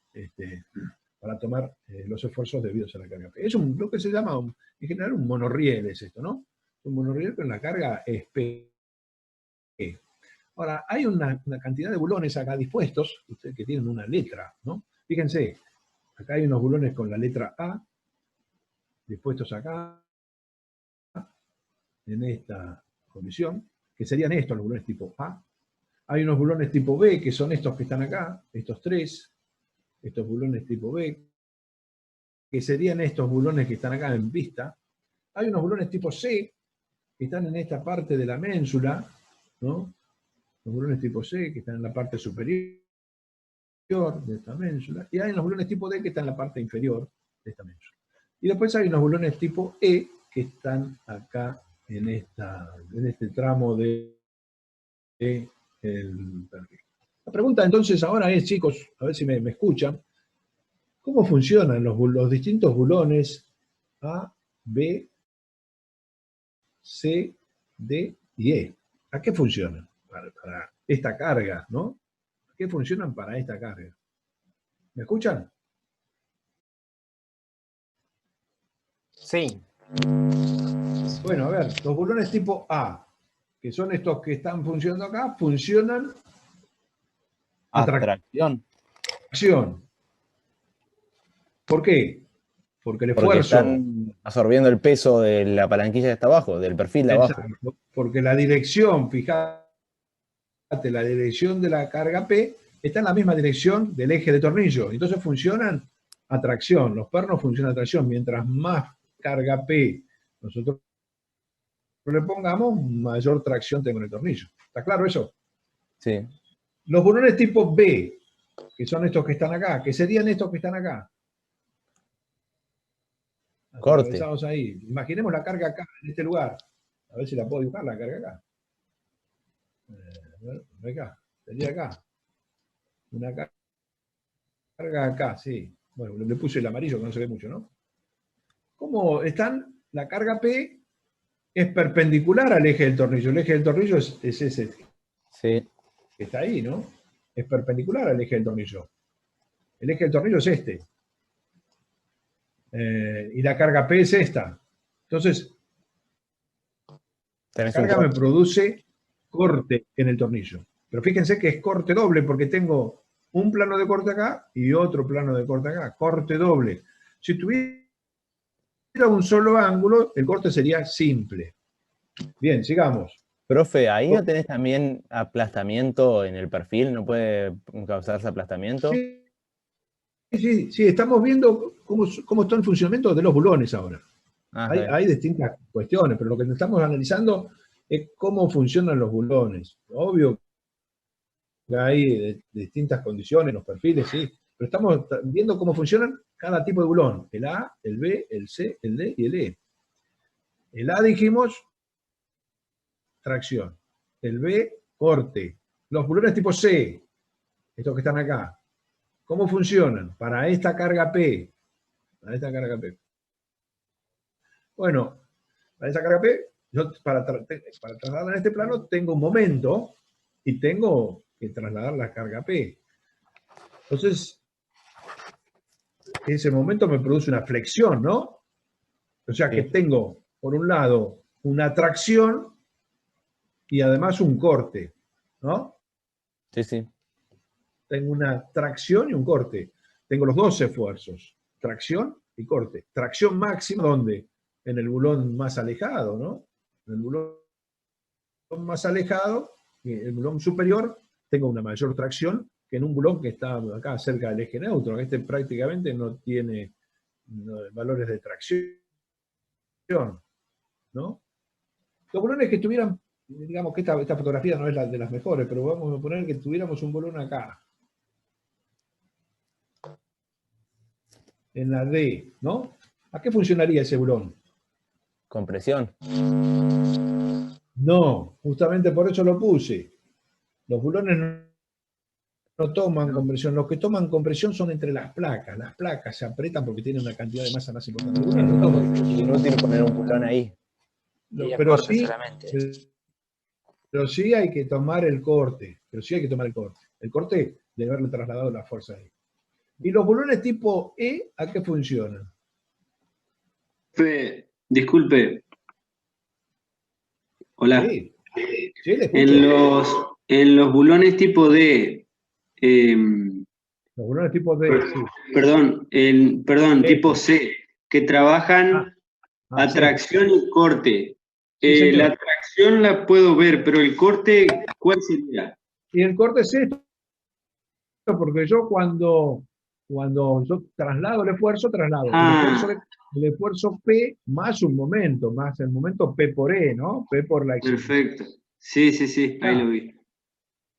para tomar los esfuerzos debidos a la carga P. Es lo que se llama, en general, un monorriel es esto, ¿no? Un monorriel con la carga es P. Ahora, hay una cantidad de bulones acá dispuestos, ustedes que tienen una letra, ¿no? Fíjense, acá hay unos bulones con la letra A, dispuestos acá, en esta condición, que serían estos los bulones tipo A. Hay unos bulones tipo B, que son estos que están acá, estos 3, estos bulones tipo B, que serían estos bulones que están acá en vista. Hay unos bulones tipo C, que están en esta parte de la ménsula, ¿no? Los bulones tipo C, que están en la parte superior de esta ménsula, y hay los bulones tipo D, que están en la parte inferior de esta ménsula. Y después hay unos bulones tipo E que están acá en este tramo de el perfil. La pregunta entonces ahora es, chicos, a ver si me escuchan, ¿cómo funcionan los distintos bulones A, B, C, D y E? ¿A qué funcionan? Para esta carga, ¿no? ¿A qué funcionan para esta carga? ¿Me escuchan? Sí. Bueno, a ver, los bulones tipo A, que son estos que están funcionando acá, funcionan Atracción. atracción. ¿Por qué? Porque el Porque esfuerzo. están absorbiendo el peso de la palanquilla que está abajo, del perfil de abajo. Exacto, porque la dirección, fíjate, la dirección de la carga P está en la misma dirección del eje de tornillo. Entonces funcionan a tracción. Los pernos funcionan a tracción. Mientras más carga P nosotros le pongamos, mayor tracción tengo en el tornillo. ¿Está claro eso? Sí. Los bulones tipo B, que son estos que están acá, que serían estos que están acá. Corte. Ahí. Imaginemos la carga acá, en este lugar. A ver si la puedo dibujar, la carga acá. Acá. Sería acá. Una carga acá, sí. Bueno, le puse el amarillo que no se ve mucho, ¿no? ¿Cómo están? La carga P es perpendicular al eje del tornillo. El eje del tornillo es ese Sí. que está ahí, ¿no? Es perpendicular al eje del tornillo. El eje del tornillo es este. Y la carga P es esta. Entonces, la carga me produce corte en el tornillo. Pero fíjense que es corte doble porque tengo un plano de corte acá y otro plano de corte acá. Corte doble. Si tuviera un solo ángulo, el corte sería simple. Bien, sigamos. Profe, ¿ahí no tenés también aplastamiento en el perfil? ¿No puede causarse aplastamiento? Sí, estamos viendo cómo está el funcionamiento de los bulones ahora. Hay distintas cuestiones, pero lo que estamos analizando es cómo funcionan los bulones. Obvio que hay distintas condiciones en los perfiles, sí, pero estamos viendo cómo funcionan cada tipo de bulón. El A, el B, el C, el D y el E. El A dijimos tracción. El B, corte. Los bulones tipo C, estos que están acá, ¿cómo funcionan? Para esta carga P. Para esta carga P. Bueno, para esta carga P, yo para trasladarla en este plano tengo un momento y tengo que trasladar la carga P. Entonces, ese momento me produce una flexión, ¿no? O sea que tengo, por un lado, una tracción y además un corte, ¿no? Sí, sí. Tengo una tracción y un corte. Tengo los dos esfuerzos, tracción y corte. Tracción máxima, ¿dónde? En el bulón más alejado, ¿no? En el bulón más alejado, el bulón superior, tengo una mayor tracción que en un bulón que está acá cerca del eje neutro. Este prácticamente no tiene valores de tracción, ¿no? Los bulones que tuvieran, digamos que esta fotografía no es la de las mejores, pero vamos a poner que tuviéramos un bulón acá, en la D, ¿no? ¿A qué funcionaría ese bulón? Compresión. No, justamente por eso lo puse. Los bulones no toman compresión. Los que toman compresión son entre las placas. Las placas se aprietan porque tienen una cantidad de masa más importante. Es inútil poner un bulón ahí. Pero sí hay que tomar el corte. El corte de haberle trasladado la fuerza ahí. ¿Y los bulones tipo E a qué funcionan? Disculpe. Hola. Sí, le escucho. En los bulones tipo D. Los bulones tipo D, sí. Perdón, tipo C, que trabajan tracción y corte. Sí, la tracción la puedo ver, pero el corte, ¿cuál sería? Y el corte es esto, porque yo cuando yo traslado el esfuerzo, el esfuerzo P más un momento, más el momento P por E, ¿no? P por la excentricidad. Perfecto. Sí, ahí lo vi.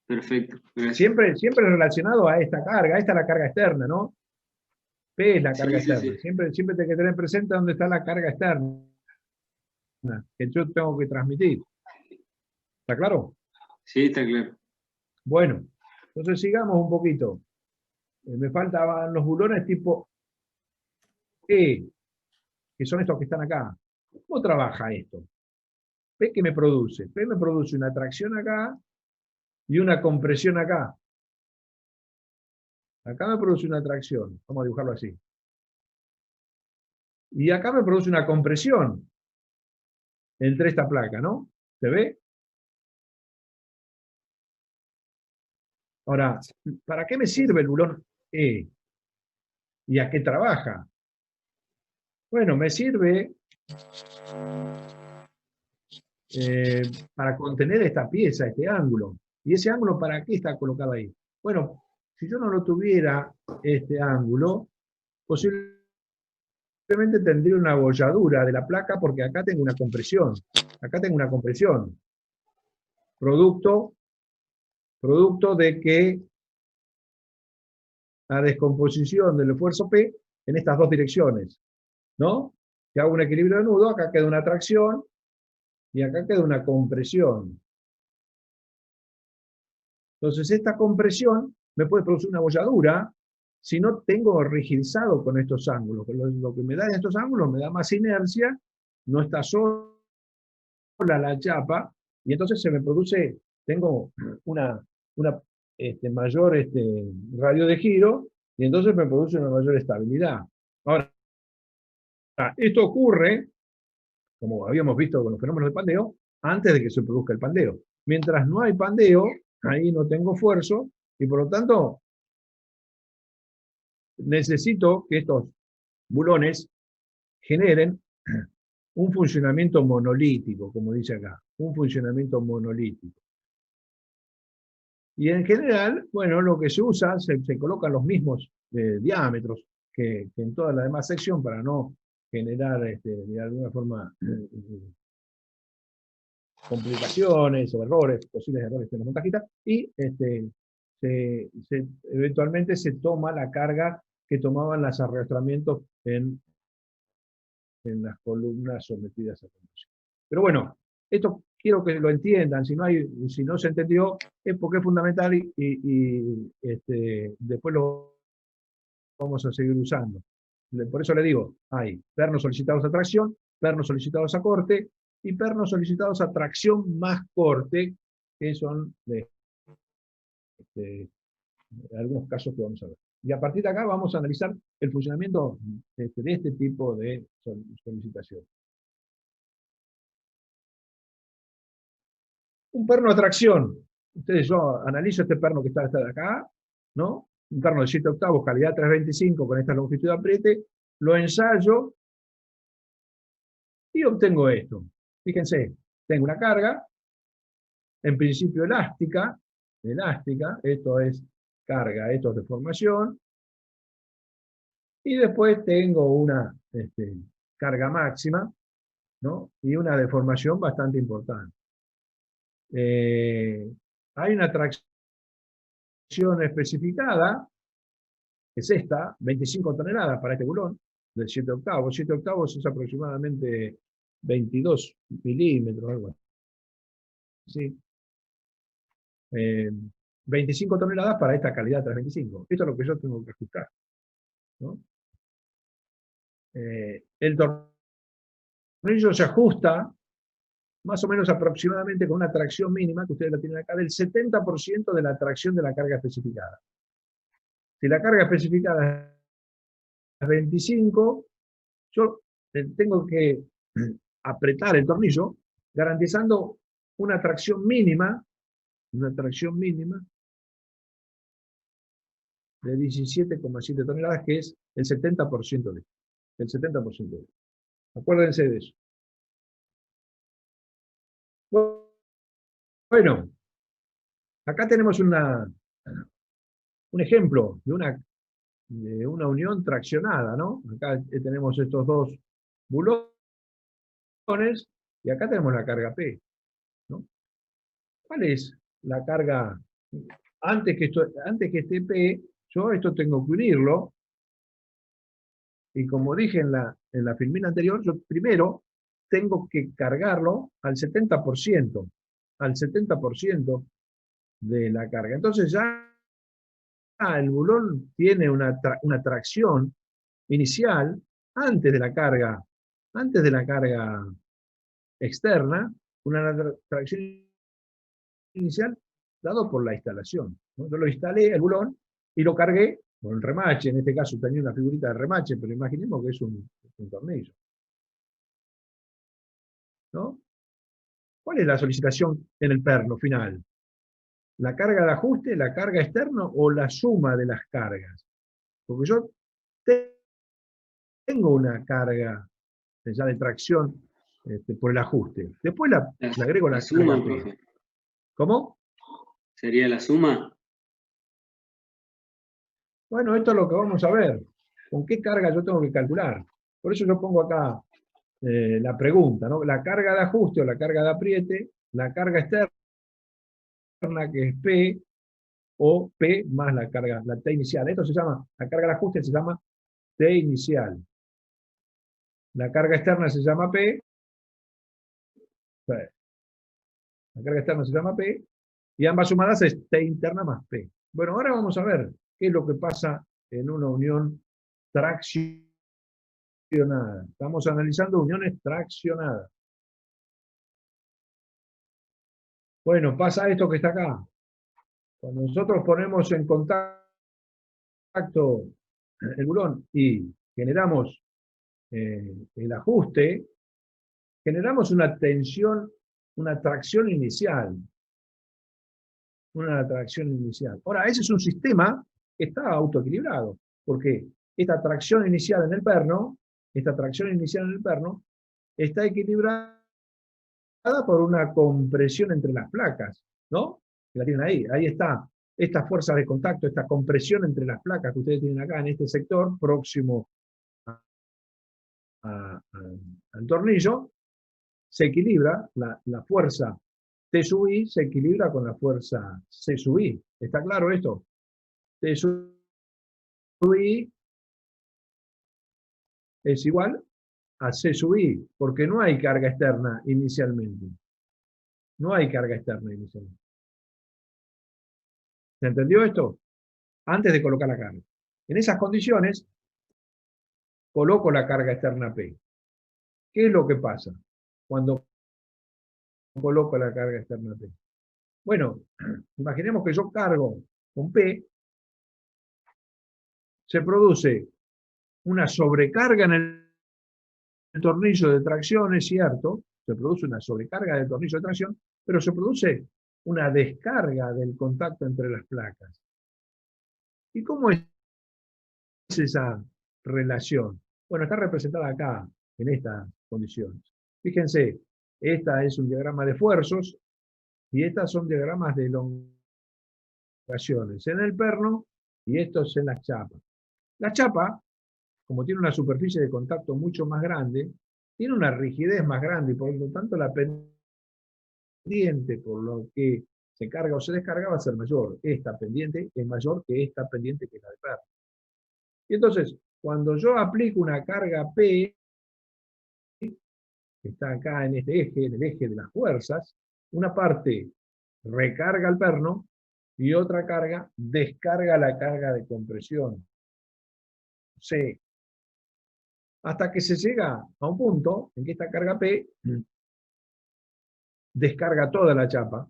Perfecto. Siempre relacionado a esta carga. Esta es la carga externa, ¿no? P es la carga Sí, sí, externa. sí. Siempre hay que tener presente dónde está la carga externa que yo tengo que transmitir. ¿Está claro? Sí, está claro. Bueno, entonces sigamos un poquito. Me faltaban los bulones tipo E, que son estos que están acá. ¿Cómo trabaja esto? P que me produce. P me produce una tracción acá y una compresión acá. Acá me produce una tracción. Vamos a dibujarlo así. Y acá me produce una compresión entre esta placa, ¿no? ¿Se ve? Ahora, ¿para qué me sirve el bulón E? ¿Y a qué trabaja? Bueno, me sirve para contener esta pieza, este ángulo. ¿Y ese ángulo para qué está colocado ahí? Bueno, si yo no lo tuviera, este ángulo, posiblemente tendría una abolladura de la placa porque acá tengo una compresión. Acá tengo una compresión. Producto de que la descomposición del esfuerzo P en estas dos direcciones, ¿no? Que hago un equilibrio de nudo, acá queda una tracción y acá queda una compresión. Entonces esta compresión me puede producir una abolladura si no tengo rigidizado con estos ángulos. Lo que me da en estos ángulos me da más inercia, no está sola la chapa, y entonces se me produce, tengo una mayor radio de giro, y entonces me produce una mayor estabilidad. Ahora, esto ocurre, como habíamos visto con los fenómenos de pandeo, antes de que se produzca el pandeo. Mientras no hay pandeo, ahí no tengo esfuerzo, y por lo tanto necesito que estos bulones generen un funcionamiento monolítico, como dice acá, un funcionamiento monolítico. Y en general, bueno, lo que se usa, se colocan los mismos diámetros que en toda la demás sección para no generar de alguna forma complicaciones o errores, posibles errores en la montajita, y eventualmente se toma la carga que tomaban los arrastramientos en las columnas sometidas a conducción. Pero bueno, esto quiero que lo entiendan, si no se entendió, es porque es fundamental y después lo vamos a seguir usando. Por eso le digo, hay pernos solicitados a tracción, pernos solicitados a corte, y pernos solicitados a tracción más corte, que son algunos casos que vamos a ver. Y a partir de acá vamos a analizar el funcionamiento de este tipo de solicitación. Un perno de tracción. Yo analizo este perno que está de acá, ¿no? Un perno de 7 octavos, calidad 325 con esta longitud de apriete, lo ensayo y obtengo esto. Fíjense, tengo una carga, en principio elástica, esto es carga, esto es deformación, y después tengo una carga máxima, ¿no? Y una deformación bastante importante. Hay una tracción especificada, que es esta, 25 toneladas para este bulón, del 7 octavos. 7 octavos es aproximadamente 22 milímetros, algo así. 25 toneladas para esta calidad 325. Esto es lo que yo tengo que ajustar, ¿no? El tornillo se ajusta más o menos aproximadamente con una tracción mínima, que ustedes la tienen acá, del 70% de la tracción de la carga especificada. Si la carga especificada es 25, yo tengo que apretar el tornillo, garantizando una tracción mínima de 17,7 toneladas, que es el 70% de esto. El 70% de esto. Acuérdense de eso. Bueno, acá tenemos un ejemplo de una unión traccionada, ¿no? Acá tenemos estos dos bulones y acá tenemos la carga P, ¿no? ¿Cuál es la carga? Antes que esté P, yo esto tengo que unirlo Y como dije en la filmina anterior, yo primero tengo que cargarlo al 70%, al 70% de la carga. Entonces ya el bulón tiene una tracción inicial antes de la carga externa, una tracción inicial dado por la instalación, ¿no? Yo lo instalé, el bulón, y lo cargué con el remache. En este caso tenía una figurita de remache, pero imaginemos que es un tornillo, ¿no? ¿Cuál es la solicitación en el perno final? ¿La carga de ajuste, la carga externa o la suma de las cargas? Porque yo tengo una carga ya de tracción por el ajuste. Después le agrego la suma, carga. profe. ¿Cómo? ¿Sería la suma? Bueno, esto es lo que vamos a ver. ¿Con qué carga yo tengo que calcular? Por eso yo pongo acá la pregunta, ¿no? La carga de ajuste o la carga de apriete, la carga externa, que es P, o P más la carga, la T inicial. Esto se llama, la carga de ajuste se llama T inicial. La carga externa se llama P. La carga externa se llama P. Y ambas sumadas es T interna más P. Bueno, ahora vamos a ver qué es lo que pasa en una unión traccionada. Estamos analizando uniones traccionadas. Bueno, pasa esto que está acá. Cuando nosotros ponemos en contacto el bulón y generamos el ajuste, generamos una tensión, una tracción inicial. Una tracción inicial. Ahora, ese es un sistema que está autoequilibrado, porque esta tracción inicial en el perno, está equilibrada por una compresión entre las placas, ¿no? La tienen ahí está. Esta fuerza de contacto, esta compresión entre las placas que ustedes tienen acá en este sector, próximo al tornillo, se equilibra, la fuerza T sub I se equilibra con la fuerza C sub I. ¿Está claro esto? T sub I es igual a C sub I, porque no hay carga externa inicialmente. No hay carga externa inicialmente. ¿Se entendió esto? Antes de colocar la carga. En esas condiciones, coloco la carga externa P. ¿Qué es lo que pasa cuando coloco la carga externa P? Bueno, imaginemos que yo cargo con P, se produce una sobrecarga en el tornillo de tracción, es cierto, se produce una sobrecarga del tornillo de tracción, pero se produce una descarga del contacto entre las placas. ¿Y cómo es esa relación? Bueno, está representada acá, en estas condiciones. Fíjense, esta es un diagrama de esfuerzos y estas son diagramas de elongaciones en el perno y estos en las chapas. La chapa, como tiene una superficie de contacto mucho más grande, tiene una rigidez más grande y por lo tanto la pendiente por lo que se carga o se descarga va a ser mayor. Esta pendiente es mayor que esta pendiente que es la de perno. Y entonces, cuando yo aplico una carga P, que está acá en este eje, en el eje de las fuerzas, una parte recarga el perno y otra carga descarga la carga de compresión. C. Hasta que se llega a un punto en que esta carga P descarga toda la chapa,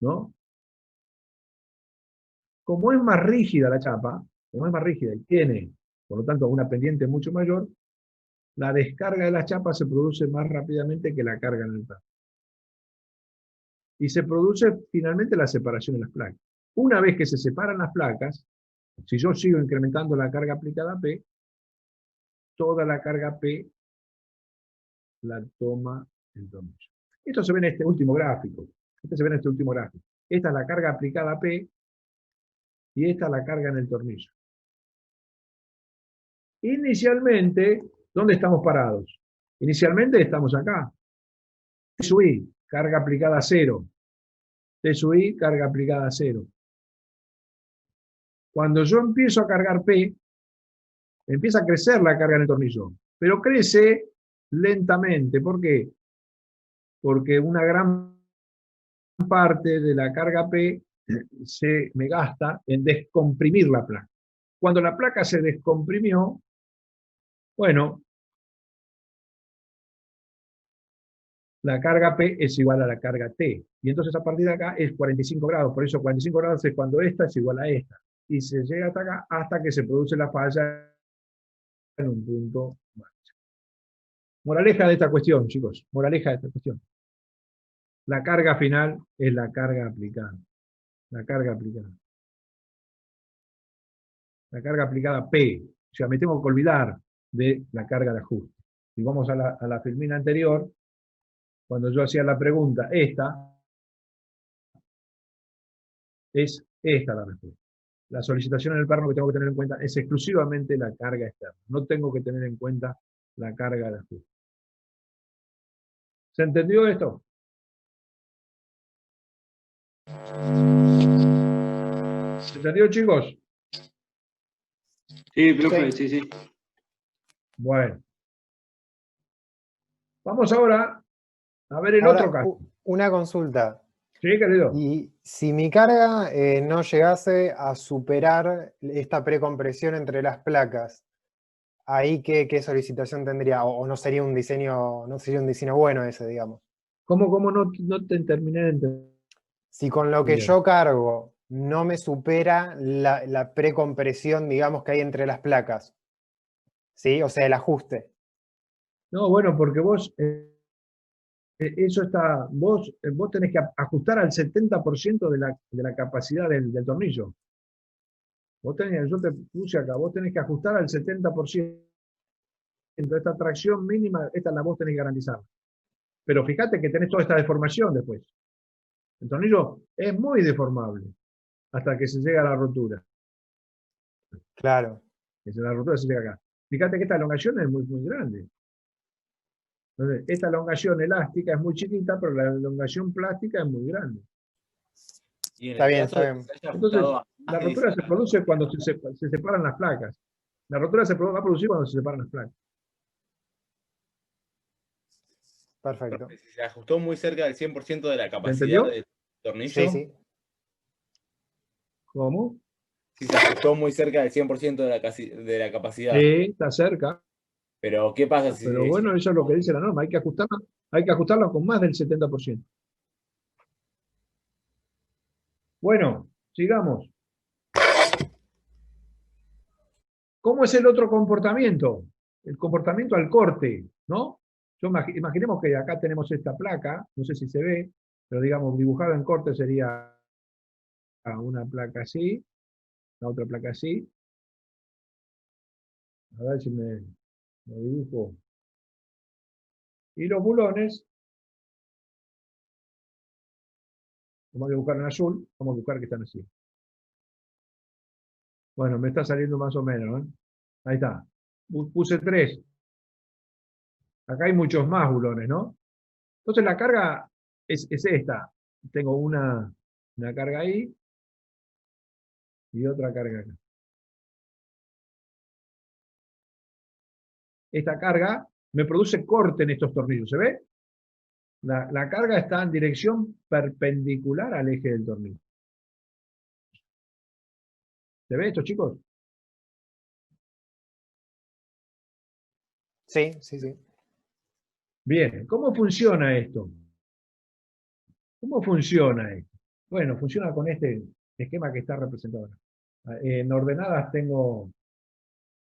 ¿no? Como es más rígida la chapa, como es más rígida y tiene, por lo tanto, una pendiente mucho mayor, la descarga de la chapa se produce más rápidamente que la carga en el perno. Y se produce finalmente la separación de las placas. Una vez que se separan las placas, si yo sigo incrementando la carga aplicada a P, toda la carga P la toma el tornillo. Esto se ve en este último gráfico. Esta es la carga aplicada a P y esta es la carga en el tornillo. Inicialmente, ¿dónde estamos parados? Inicialmente estamos acá. T sub I, carga aplicada a 0. T sub I, carga aplicada a 0. Cuando yo empiezo a cargar P, empieza a crecer la carga en el tornillo, pero crece lentamente. ¿Por qué? Porque una gran parte de la carga P se me gasta en descomprimir la placa. Cuando la placa se descomprimió, bueno, la carga P es igual a la carga T. Y entonces a partir de acá es 45 grados. Por eso 45 grados es cuando esta es igual a esta. Y se llega hasta acá hasta que se produce la falla en un punto máximo. Moraleja de esta cuestión, chicos. Moraleja de esta cuestión. La carga final es la carga aplicada. La carga aplicada. La carga aplicada P. O sea, me tengo que olvidar de la carga de ajuste. Si vamos a la filmina anterior, cuando yo hacía la pregunta, esta es esta la respuesta. La solicitación en el perno que tengo que tener en cuenta es exclusivamente la carga externa. No tengo que tener en cuenta la carga de ajuste. ¿Se entendió esto? ¿Se entendió, chicos? Sí, profe, sí. Bueno. Vamos ahora a ver el Ahora, otro caso. una consulta. Sí, querido. Y si mi carga no llegase a superar esta precompresión entre las placas, ¿ahí qué solicitación tendría? O no sería un diseño, no sería un diseño bueno ese, digamos. ¿Cómo no te terminé de entender? Si con lo que Bien. yo cargo no me supera la precompresión, digamos, que hay entre las placas, ¿sí? O sea, el ajuste. No, bueno, porque vos, eso está, vos tenés que ajustar al 70% de la capacidad del tornillo. Yo te puse acá, vos tenés que ajustar al 70%. Esta tracción mínima, esta la vos tenés que garantizar. Pero fíjate que tenés toda esta deformación después. El tornillo es muy deformable hasta que se llega a la rotura. Claro. Que la rotura se llega acá. Fíjate que esta elongación es muy, muy grande. Entonces, esta elongación elástica es muy chiquita, pero la elongación plástica es muy grande. Está bien, está bien. Entonces, la rotura se produce cuando se separan las placas. La rotura va a producir cuando se separan las placas. Perfecto. Si se ajustó muy cerca del 100% de la capacidad entendió? del tornillo. Sí, sí. ¿Cómo? Si se ajustó muy cerca del 100% de la capacidad. Sí, está cerca. Pero, ¿qué pasa si... Pero bueno, eso es lo que dice la norma. Hay que ajustarla con más del 70%. Bueno, sigamos. ¿Cómo es el otro comportamiento? El comportamiento al corte, ¿no? Imaginemos que acá tenemos esta placa, no sé si se ve, pero digamos, dibujada en corte sería una placa así, la otra placa así. A ver si me dibujo. Y los bulones, vamos a dibujar en azul, vamos a buscar que están así. Bueno, me está saliendo más o menos, ¿eh? Ahí está. Puse 3. Acá hay muchos más bulones, ¿no? Entonces la carga es esta. Tengo una carga ahí y otra carga acá. Esta carga me produce corte en estos tornillos, ¿se ve? La carga está en dirección perpendicular al eje del tornillo. ¿Se ve esto, chicos? Sí, sí, sí. Bien, ¿cómo funciona esto? ¿Cómo funciona esto? Bueno, funciona con este esquema que está representado acá. En ordenadas tengo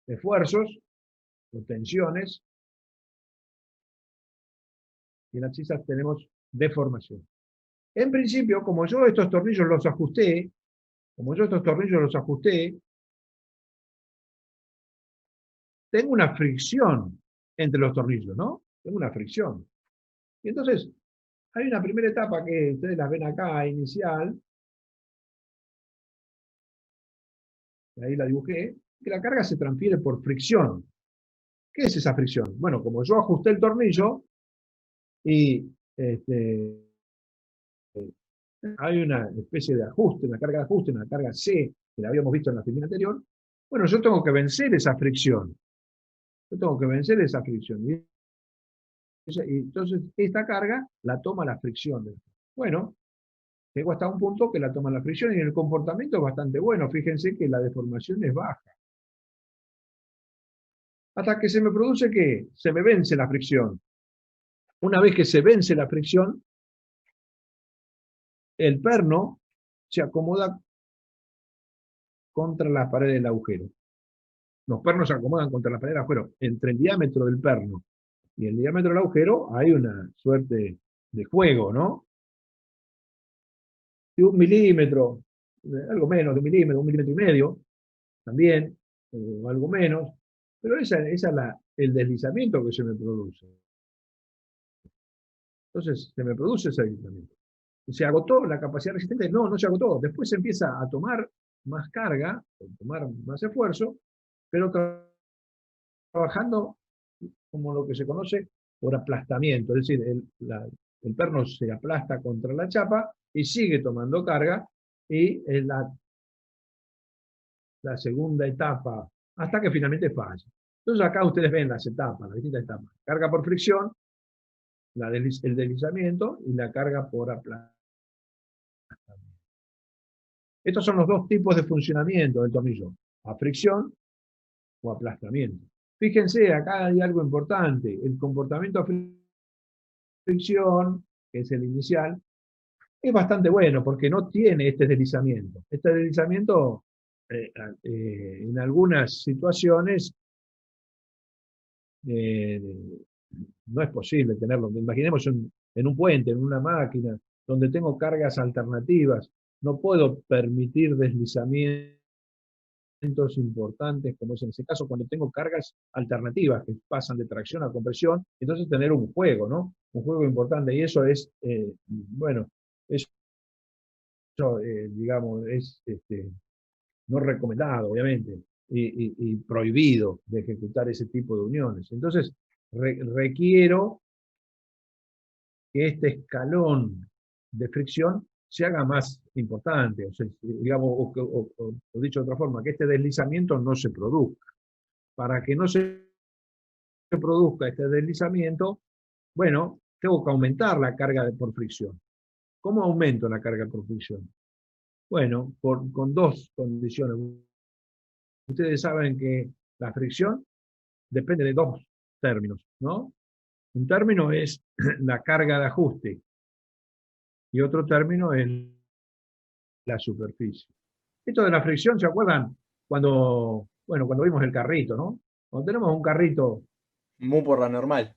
esfuerzos o tensiones, y en abscisas tenemos deformación. En principio, como yo estos tornillos los ajusté, tengo una fricción entre los tornillos, ¿no? Tengo una fricción. Y entonces, hay una primera etapa que ustedes la ven acá, inicial, ahí la dibujé, que la carga se transfiere por fricción. ¿Qué es esa fricción? Bueno, como yo ajusté el tornillo y hay una especie de ajuste, una carga de ajuste, una carga C, que la habíamos visto en la filmina anterior, Bueno, yo tengo que vencer esa fricción. Yo tengo que vencer esa fricción. Y entonces, esta carga la toma la fricción. Bueno, llego hasta un punto que la toma la fricción y el comportamiento es bastante bueno. Fíjense que la deformación es baja. Hasta que se me produce ¿qué? Se me vence la fricción. Una vez que se vence la fricción, el perno se acomoda contra la pared del agujero. Los pernos se acomodan contra la pared del agujero. Entre el diámetro del perno y el diámetro del agujero hay una suerte de juego, ¿no? Y 1 milímetro, algo menos de 1 milímetro y medio, también, algo menos, pero esa es el deslizamiento que se me produce. Entonces, se me produce ese deslizamiento. ¿Se agotó la capacidad resistente? No, no se agotó. Después se empieza a tomar más carga, a tomar más esfuerzo, pero trabajando como lo que se conoce por aplastamiento. Es decir, el perno se aplasta contra la chapa y sigue tomando carga, y es la segunda etapa, hasta que finalmente falla. Entonces acá ustedes ven las etapas, las distintas etapas. Carga por fricción, el deslizamiento y la carga por aplastamiento. Estos son los dos tipos de funcionamiento del tornillo, a fricción o aplastamiento. Fíjense, acá hay algo importante, el comportamiento a fricción, que es el inicial, es bastante bueno porque no tiene este deslizamiento. Este deslizamiento, en algunas situaciones, no es posible tenerlo. Imaginemos en un puente, en una máquina, donde tengo cargas alternativas, no puedo permitir deslizamientos importantes, como es en ese caso, cuando tengo cargas alternativas que pasan de tracción a compresión, entonces tener un juego, ¿no? Un juego importante, y eso es, bueno, eso, digamos, es no recomendado, obviamente, y prohibido de ejecutar ese tipo de uniones. Entonces, requiero que este escalón de fricción se haga más importante, o sea, digamos, o dicho de otra forma, que este deslizamiento no se produzca. Para que no se produzca este deslizamiento, bueno, tengo que aumentar la carga por fricción. ¿Cómo aumento la carga por fricción? Bueno, con dos condiciones. Ustedes saben que la fricción depende de dos términos, ¿no? Un término es la carga de ajuste y otro término es la superficie. Esto de la fricción, ¿se acuerdan? Cuando vimos el carrito, ¿no? Cuando tenemos un carrito... Mu por la normal.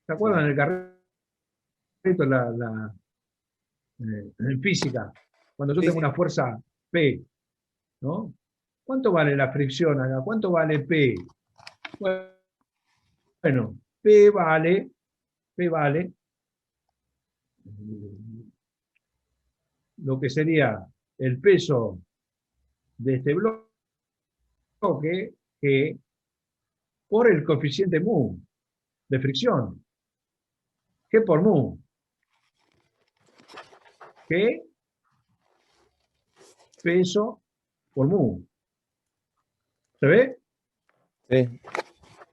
¿Se acuerdan del carrito en física? Cuando yo tengo una fuerza P, ¿no? ¿Cuánto vale la fricción acá? ¿Cuánto vale P? Bueno, P vale lo que sería el peso de este bloque que por el coeficiente mu de fricción. G por mu. G peso por mu. ¿Se ve? Sí.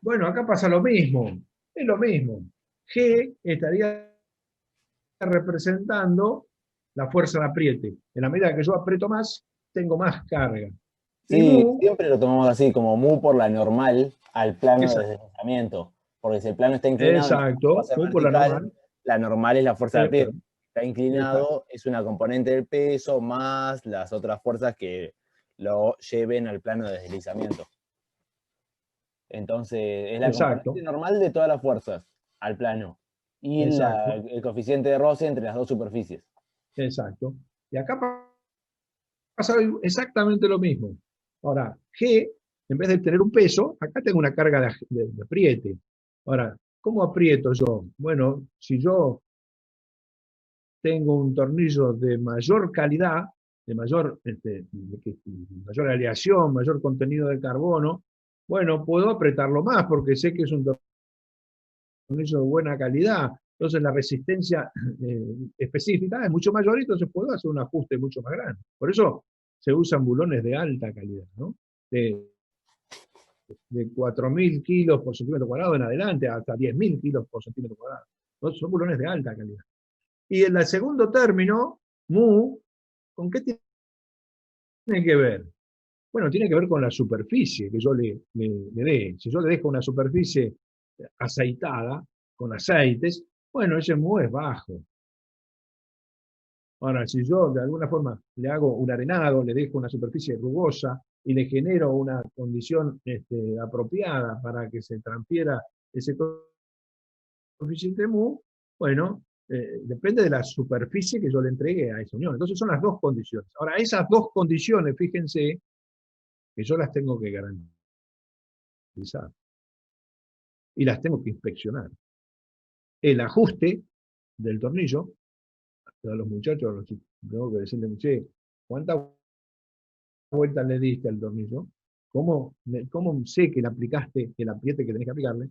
Bueno, acá pasa lo mismo. Es lo mismo. G estaría representando la fuerza de apriete. En la medida que yo aprieto más, tengo más carga. Sí, mu, siempre lo tomamos así, como mu por la normal al plano de exacto. deslizamiento. Porque si el plano está inclinado, Exacto, mu por la vertical, la normal es la fuerza de apriete. Exacto. Está inclinado, es una componente del peso más las otras fuerzas que lo lleven al plano de deslizamiento. Entonces, es la componente normal de todas las fuerzas al plano. Y el coeficiente de roce entre las dos superficies. Exacto. Y acá pasa exactamente lo mismo. Ahora, G, en vez de tener un peso, acá tengo una carga de apriete. Ahora, ¿cómo aprieto yo? Bueno, si yo tengo un tornillo de mayor calidad, de mayor aleación, mayor contenido de carbono, bueno, puedo apretarlo más porque sé que es un tornillo de buena calidad. Entonces la resistencia específica es mucho mayor y entonces puedo hacer un ajuste mucho más grande. Por eso se usan bulones de alta calidad, ¿no? de 4.000 kilos por centímetro cuadrado en adelante, hasta 10.000 kilos por centímetro cuadrado. Entonces, son bulones de alta calidad. Y en el segundo término, mu, ¿con qué tiene que ver? Bueno, tiene que ver con la superficie que yo le dé. Si yo le dejo una superficie aceitada, con aceites, bueno, ese mu es bajo. Ahora, si yo de alguna forma le hago un arenado, le dejo una superficie rugosa y le genero una condición apropiada para que se transfiera ese coeficiente mu, bueno, depende de la superficie que yo le entregue a esa unión. Entonces son las dos condiciones. Ahora, esas dos condiciones, fíjense, que yo las tengo que garantizar y las tengo que inspeccionar. El ajuste del tornillo, a los muchachos tengo que decirle, che, ¿cuántas vueltas le diste al tornillo? ¿Cómo sé que le aplicaste el apriete que tenés que aplicarle?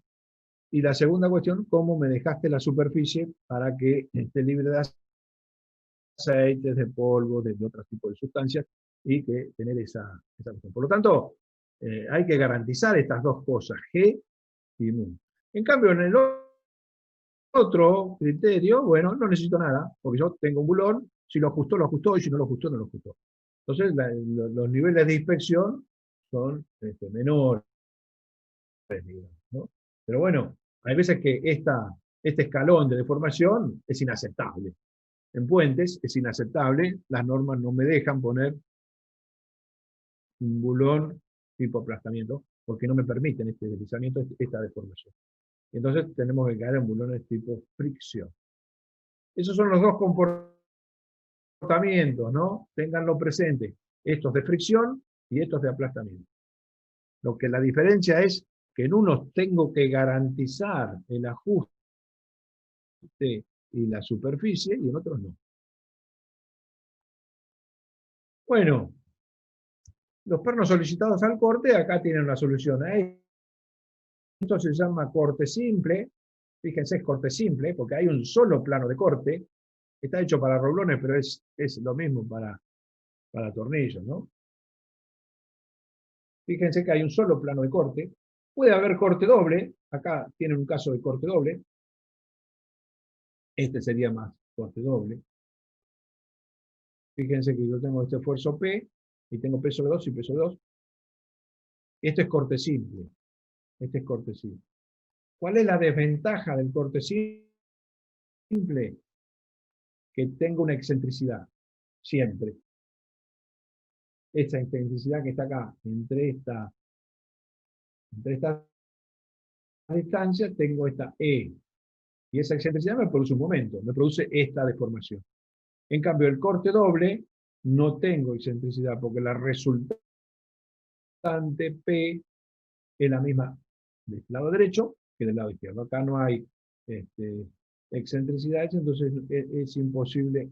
Y la segunda cuestión, ¿cómo me dejaste la superficie para que esté libre de aceites, de polvo, de otro tipo de sustancias, y que tener esa cuestión? Por lo tanto, hay que garantizar estas dos cosas, G y mu. En cambio, en el otro criterio, bueno, no necesito nada, porque yo tengo un bulón, si lo ajustó, y si no lo ajustó, no lo ajustó. Entonces, los niveles de inspección son menores, digamos, ¿no? Pero bueno, hay veces que este escalón de deformación es inaceptable. En puentes es inaceptable, las normas no me dejan poner un bulón tipo aplastamiento, porque no me permiten este deslizamiento, esta deformación. Entonces tenemos que caer en bulones tipo fricción. Esos son los dos comportamientos, ¿no? Ténganlo presente. Estos de fricción y estos de aplastamiento. Lo que la diferencia es que en unos tengo que garantizar el ajuste y la superficie, y en otros no. Bueno, los pernos solicitados al corte, acá tienen una solución. Esto se llama corte simple. Fíjense, es corte simple, porque hay un solo plano de corte. Está hecho para roblones, pero es lo mismo para tornillos, ¿no? Fíjense que hay un solo plano de corte. Puede haber corte doble. Acá tienen un caso de corte doble. Este sería más corte doble. Fíjense que yo tengo este esfuerzo P, y tengo peso de 2 y peso de 2. Esto es corte simple. Este es corte simple. ¿Cuál es la desventaja del corte simple? Que tengo una excentricidad, siempre. Esta excentricidad que está acá, entre esta distancia, tengo esta E. Y esa excentricidad me produce un momento, me produce esta deformación. En cambio, el corte doble, no tengo excentricidad, porque la resultante P es la misma del lado derecho que del lado izquierdo. Acá no hay excentricidades, entonces es imposible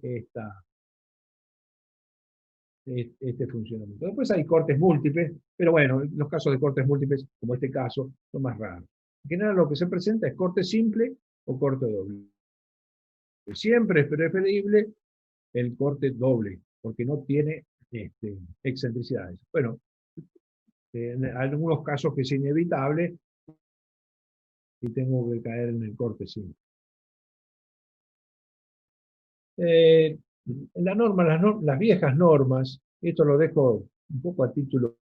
este funcionamiento. Después hay cortes múltiples, pero bueno, los casos de cortes múltiples, como este caso, son más raros. En general lo que se presenta es corte simple o corte doble. Siempre es preferible el corte doble, porque no tiene excentricidades. Bueno, en algunos casos que es inevitable y tengo que caer en el corte simple. La norma, las viejas normas, esto lo dejo un poco a título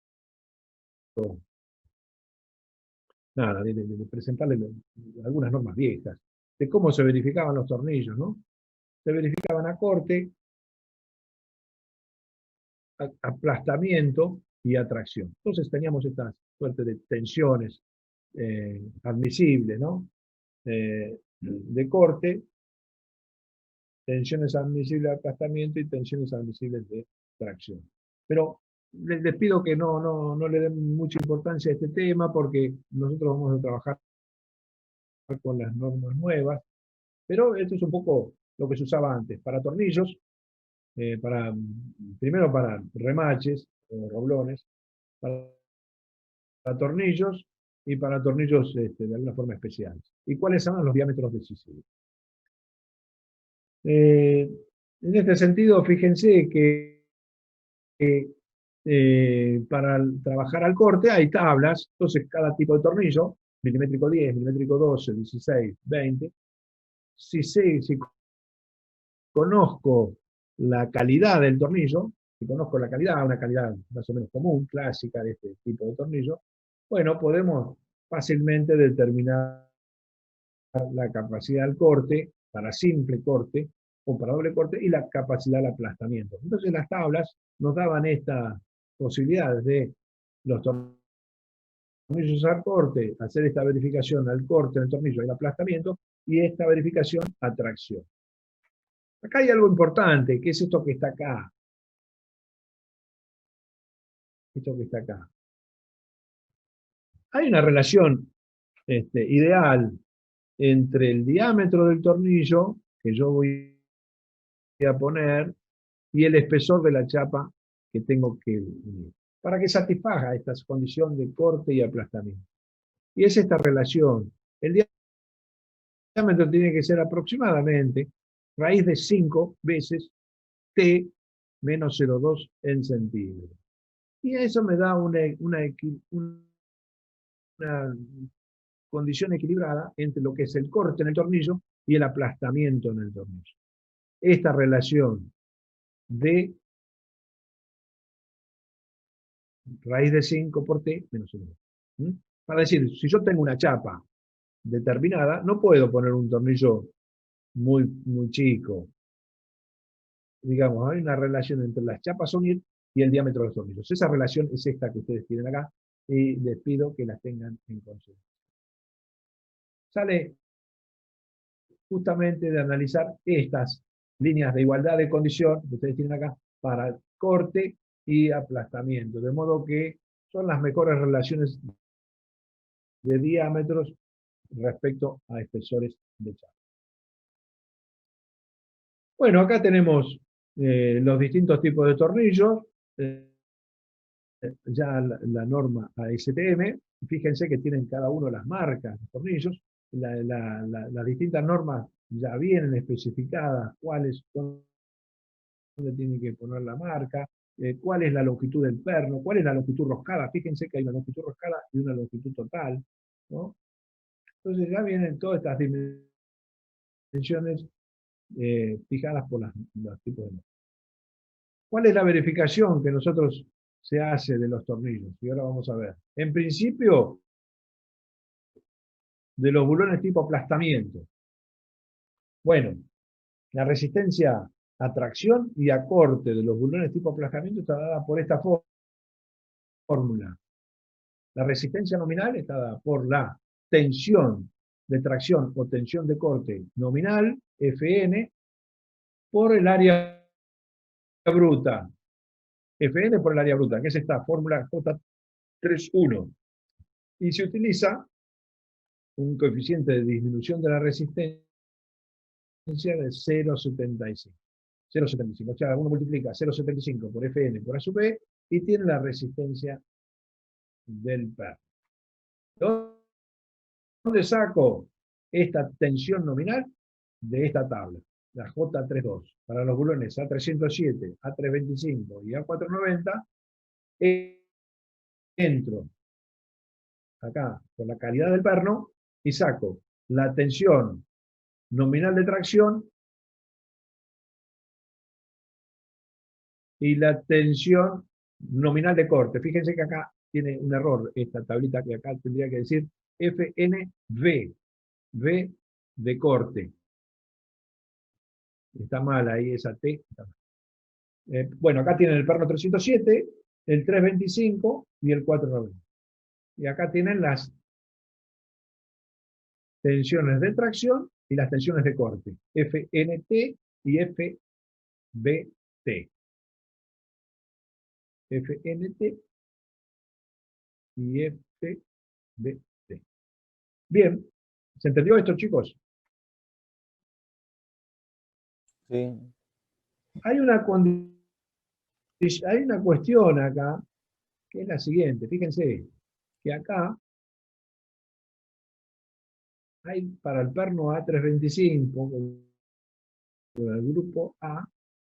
de presentarle algunas normas viejas, de cómo se verificaban los tornillos, ¿no? Se verificaban a corte, aplastamiento y atracción. Entonces teníamos esta suerte de tensiones admisibles, ¿no? De corte, tensiones admisibles de aplastamiento y tensiones admisibles de tracción. Pero les pido que no le den mucha importancia a este tema, porque nosotros vamos a trabajar con las normas nuevas, pero esto es un poco lo que se usaba antes, para tornillos, primero para remaches, o roblones, para tornillos y para tornillos de alguna forma especiales. ¿Y cuáles son los diámetros decisivos? En este sentido, fíjense que para trabajar al corte hay tablas, entonces cada tipo de tornillo, milimétrico 10, milimétrico 12, 16, 20, si conozco la calidad del tornillo, si conozco la calidad, una calidad más o menos común, clásica de este tipo de tornillo, bueno, podemos fácilmente determinar la capacidad del corte para simple corte o para doble corte y la capacidad del aplastamiento. Entonces las tablas nos daban estas posibilidades de los tornillos al corte, hacer esta verificación al corte del tornillo y el aplastamiento, y esta verificación a tracción. Acá hay algo importante, que es esto que está acá. Esto que está acá. Hay una relación ideal entre el diámetro del tornillo, que yo voy a poner, y el espesor de la chapa que tengo que unir, para que satisfaga esta condición de corte y aplastamiento. Y es esta relación. El diámetro tiene que ser aproximadamente raíz de 5 veces T menos 0,2 en centímetros. Y eso me da una condición equilibrada entre lo que es el corte en el tornillo y el aplastamiento en el tornillo. Esta relación de raíz de 5 por T menos 0,2. Para decir, si yo tengo una chapa determinada, no puedo poner un tornillo muy chico. Digamos, hay una relación entre las chapas a unir y el diámetro de los tornillos. Esa relación es esta que ustedes tienen acá y les pido que las tengan en consideración. Sale justamente de analizar estas líneas de igualdad de condición que ustedes tienen acá para corte y aplastamiento, de modo que son las mejores relaciones de diámetros respecto a espesores de chapa. Bueno, acá tenemos los distintos tipos de tornillos, ya la norma ASTM, fíjense que tienen cada uno las marcas de tornillos, las distintas normas ya vienen especificadas cuáles son, dónde tienen que poner la marca, cuál es la longitud del perno, cuál es la longitud roscada, fíjense que hay una longitud roscada y una longitud total, ¿no? Entonces ya vienen todas estas dimensiones fijadas por los tipos de normas. ¿Cuál es la verificación que nosotros se hace de los tornillos? Y ahora vamos a ver. En principio, de los bulones tipo aplastamiento. Bueno, la resistencia a tracción y a corte de los bulones tipo aplastamiento está dada por esta fórmula. La resistencia nominal está dada por la tensión de tracción o tensión de corte nominal, Fn, por el área bruta. Fn por el área bruta, que es esta fórmula J31. Y se utiliza un coeficiente de disminución de la resistencia de 0,75. 0,75. O sea, uno multiplica 0,75 por Fn por A sub B y tiene la resistencia del perno. ¿Dónde saco esta tensión nominal? De esta tabla, la J32. Para los bulones A307, A325 y A490, entro acá con la calidad del perno y saco la tensión nominal de tracción y la tensión nominal de corte. Fíjense que acá tiene un error esta tablita, que acá tendría que decir FNV, V de corte. Está mal ahí esa T. Bueno, acá tienen el perno 307, el 325 y el 490. Y acá tienen las tensiones de tracción y las tensiones de corte, FNT y FBT. FNT y FBT. Bien, ¿se entendió esto, chicos? Sí. Hay una cuestión acá, que es la siguiente. Fíjense que acá hay para el perno A325, el grupo A,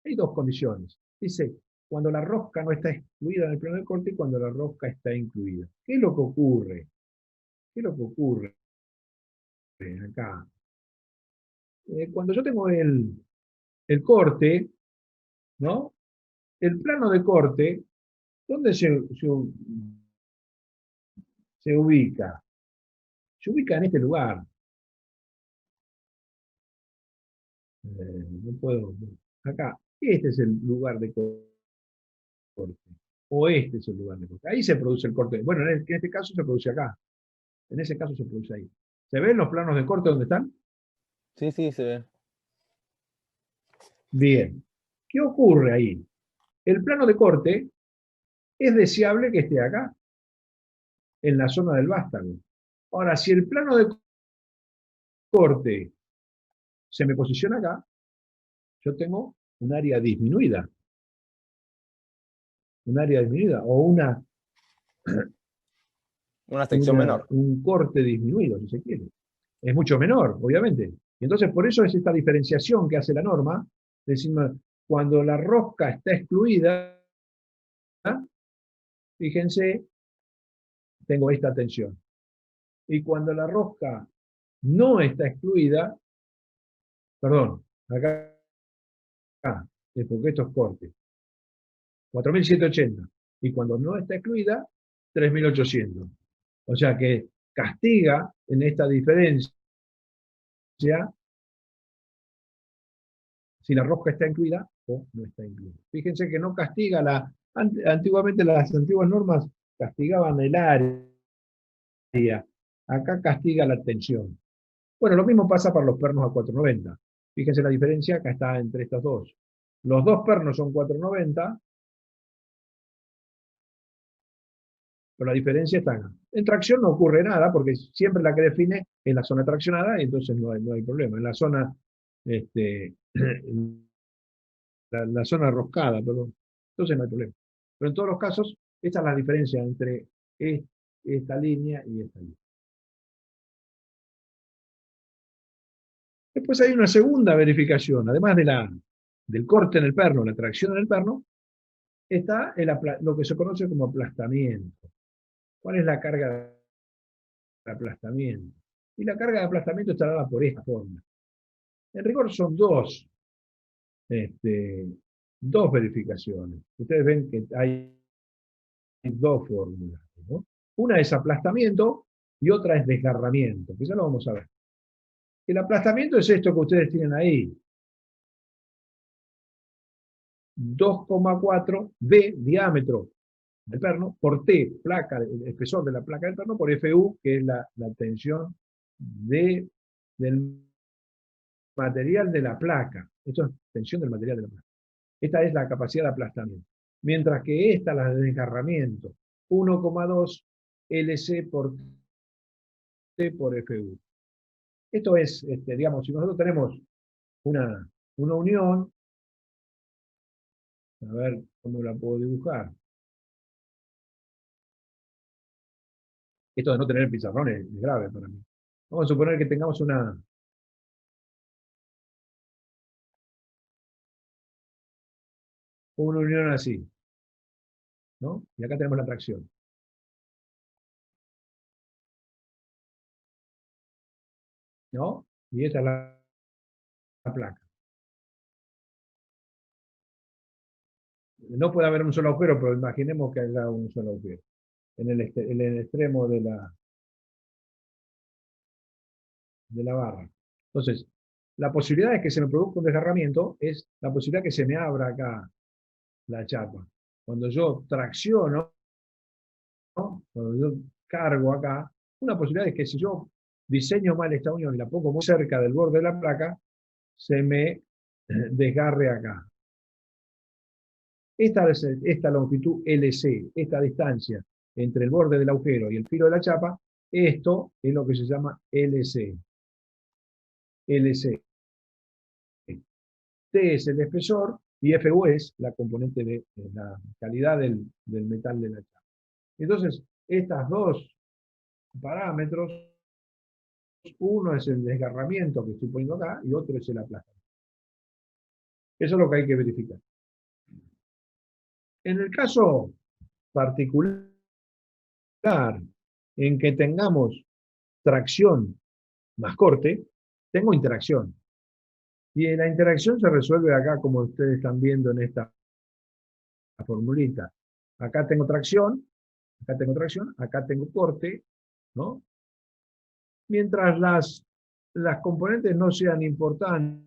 hay dos condiciones. Dice cuando la rosca no está excluida en el plano de corte y cuando la rosca está incluida. ¿Qué es lo que ocurre? ¿Qué es lo que ocurre acá? Cuando yo tengo el corte, ¿no? El plano de corte, ¿dónde se ubica? Se ubica en este lugar. No puedo. Acá, este es el lugar de corte. O este es el lugar de corte. Ahí se produce el corte. Bueno, en este caso se produce acá. En ese caso se produce ahí. ¿Se ven los planos de corte donde están? Sí, sí, se ve. Bien. ¿Qué ocurre ahí? El plano de corte es deseable que esté acá, en la zona del vástago. Ahora, si el plano de corte se me posiciona acá, yo tengo un área disminuida. Un área disminuida. O Una sección menor. un corte disminuido, si se quiere. Es mucho menor, obviamente. Y entonces, por eso es esta diferenciación que hace la norma. Decimos, cuando la rosca está excluida, fíjense, tengo esta tensión. Y cuando la rosca no está excluida, perdón, acá, es porque esto es corte, 4.780. Y cuando no está excluida, 3.800. O sea que castiga en esta diferencia si la rosca está incluida o no está incluida. Fíjense que no castiga antiguamente las antiguas normas castigaban el área. Acá castiga la tensión. Bueno, lo mismo pasa para los pernos a 490. Fíjense la diferencia, acá está entre estas dos. Los dos pernos son 490, pero la diferencia está acá. En tracción no ocurre nada, porque siempre la que define es la zona traccionada, y entonces no hay problema. En la zona, la zona roscada, perdón, entonces no hay problema. Pero en todos los casos, esta es la diferencia entre esta línea y esta línea. Después hay una segunda verificación, además del corte en el perno, la tracción en el perno, está lo que se conoce como aplastamiento. ¿Cuál es la carga de aplastamiento? Y la carga de aplastamiento está dada por esta forma. En rigor son dos verificaciones. Ustedes ven que hay dos fórmulas, ¿no? Una es aplastamiento y otra es desgarramiento, que ya lo vamos a ver. El aplastamiento es esto que ustedes tienen ahí. 2,4 B diámetro del perno por T, el espesor de la placa del perno, por FU, que es la tensión del material de la placa. Esto es tensión del material de la placa. Esta es la capacidad de aplastamiento. Mientras que esta, la de desgarramiento, 1,2 LC por T por FU. Esto es, digamos, si nosotros tenemos una unión, a ver cómo la puedo dibujar. Esto de no tener pizarrón es grave para mí. Vamos a suponer que tengamos una unión así, ¿no? Y acá tenemos la tracción. ¿No? Y esta es la placa. No puede haber un solo agujero, pero imaginemos que haya un solo agujero. En el extremo de la barra. Entonces, la posibilidad de que se me produzca un desgarramiento es la posibilidad que se me abra acá la chapa. Cuando yo tracciono, ¿no? Cuando yo cargo acá, una posibilidad es que si yo diseño mal esta unión y la pongo muy cerca del borde de la placa, se me desgarre acá. Esta longitud LC, esta distancia entre el borde del agujero y el filo de la chapa, esto es lo que se llama LC. LC. T es el espesor y FU es la componente de la calidad del metal de la chapa. Entonces, estos dos parámetros, uno es el desgarramiento que estoy poniendo acá y otro es el aplastamiento. Eso es lo que hay que verificar. En el caso particular en que tengamos tracción más corte, tengo interacción. Y la interacción se resuelve acá, como ustedes están viendo en esta formulita. Acá tengo tracción, acá tengo corte, ¿no? Mientras las componentes no sean importantes,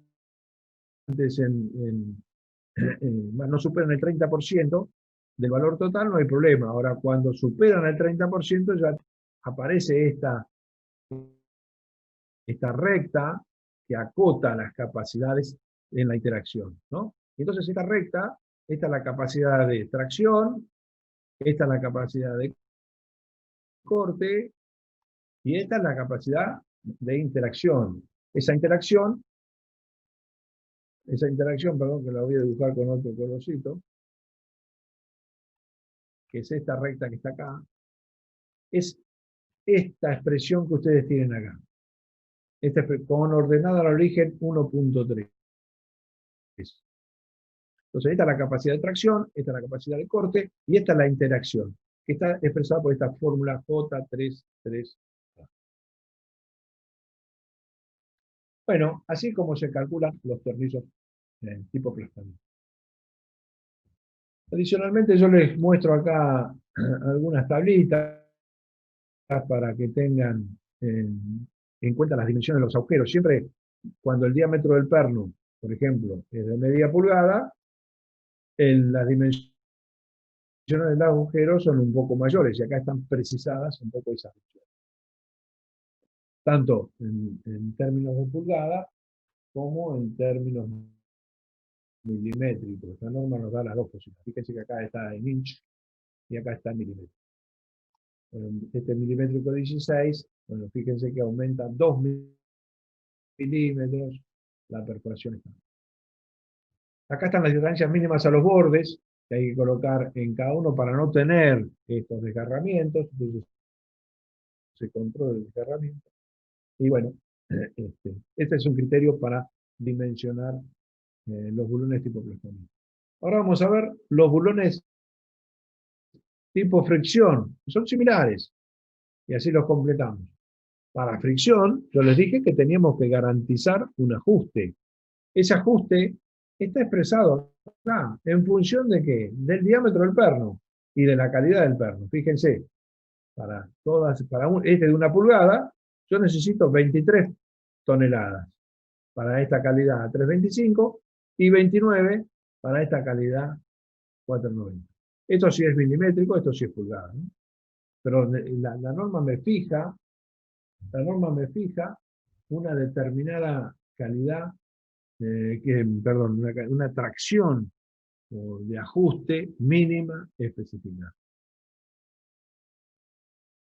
no superen el 30% del valor total, no hay problema. Ahora, cuando superan el 30%, ya aparece esta recta que acota las capacidades en la interacción, ¿no? Entonces, esta recta, esta es la capacidad de tracción, esta es la capacidad de corte, y esta es la capacidad de interacción. Esa interacción, perdón, que la voy a dibujar con otro colorcito, que es esta recta que está acá, es esta expresión que ustedes tienen acá. Con ordenada al origen 1.3. Entonces, esta es la capacidad de tracción, esta es la capacidad de corte, y esta es la interacción, que está expresada por esta fórmula J33. Bueno, así como se calculan los tornillos tipo plastamina. Adicionalmente, yo les muestro acá algunas tablitas para que tengan en cuenta las dimensiones de los agujeros. Siempre, cuando el diámetro del perno, por ejemplo, es de media pulgada, las dimensiones del agujero son un poco mayores, y acá están precisadas un poco esas dimensiones. Tanto en términos de pulgada, como en términos milimétricos. La norma nos da las dos posiciones. Fíjense que acá está en inch y acá está en milímetro. Este milimétrico 16, bueno, fíjense que aumenta 2 milímetros la perforación estándar. Acá están las distancias mínimas a los bordes que hay que colocar en cada uno para no tener estos desgarramientos. Entonces se controla el desgarramiento. Y bueno, este es un criterio para dimensionar los bulones tipo plastamina. Ahora vamos a ver los bulones tipo fricción. Son similares. Y así los completamos. Para fricción, yo les dije que teníamos que garantizar un ajuste. Ese ajuste está expresado acá, en función de qué? Del diámetro del perno y de la calidad del perno. Fíjense, este de 1 pulgada, yo necesito 23 toneladas para esta calidad 325 y 29 para esta calidad 490. Esto sí es milimétrico, esto sí es pulgada, ¿no? Pero la norma me fija una determinada calidad, una tracción de ajuste mínima especificada.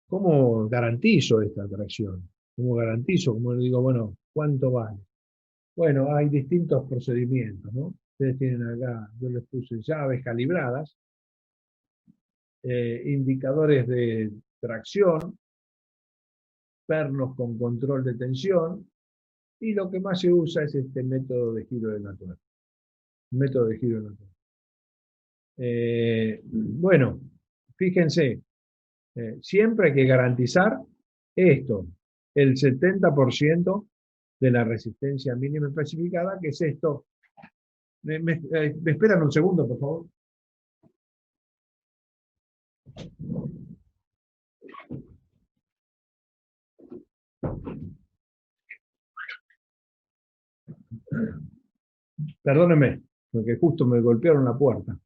¿Cómo garantizo esta tracción? ¿Cómo garantizo? ¿Cómo le digo, bueno, cuánto vale? Bueno, hay distintos procedimientos, ¿no? Ustedes tienen acá, yo les puse llaves calibradas, indicadores de tracción, pernos con control de tensión, y lo que más se usa es este método de giro de la tuerca. Bueno, fíjense, siempre hay que garantizar esto, el 70% de la resistencia mínima especificada, que es esto. ¿Me esperan un segundo, por favor? Perdónenme, porque justo me golpearon la puerta.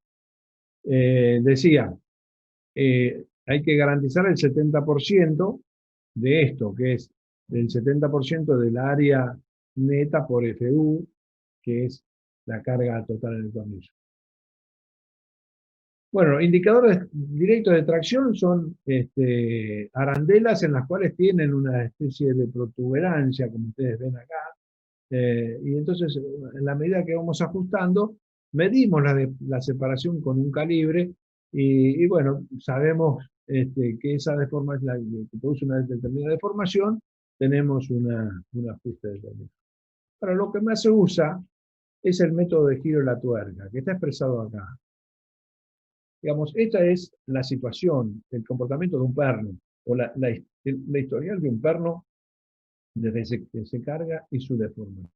Decía, hay que garantizar el 70% de esto, que es el 70% del área neta por FU, que es la carga total en el tornillo. Bueno, indicadores directos de tracción son arandelas en las cuales tienen una especie de protuberancia, como ustedes ven acá. Y entonces, en la medida que vamos ajustando, medimos la separación con un calibre y bueno, sabemos que esa deformación, que produce una determinada deformación, tenemos un ajuste determinado. Ahora, lo que más se usa es el método de giro de la tuerca, que está expresado acá. Digamos, esta es la situación, el comportamiento de un perno, o la historial de un perno desde que se carga y su deformación.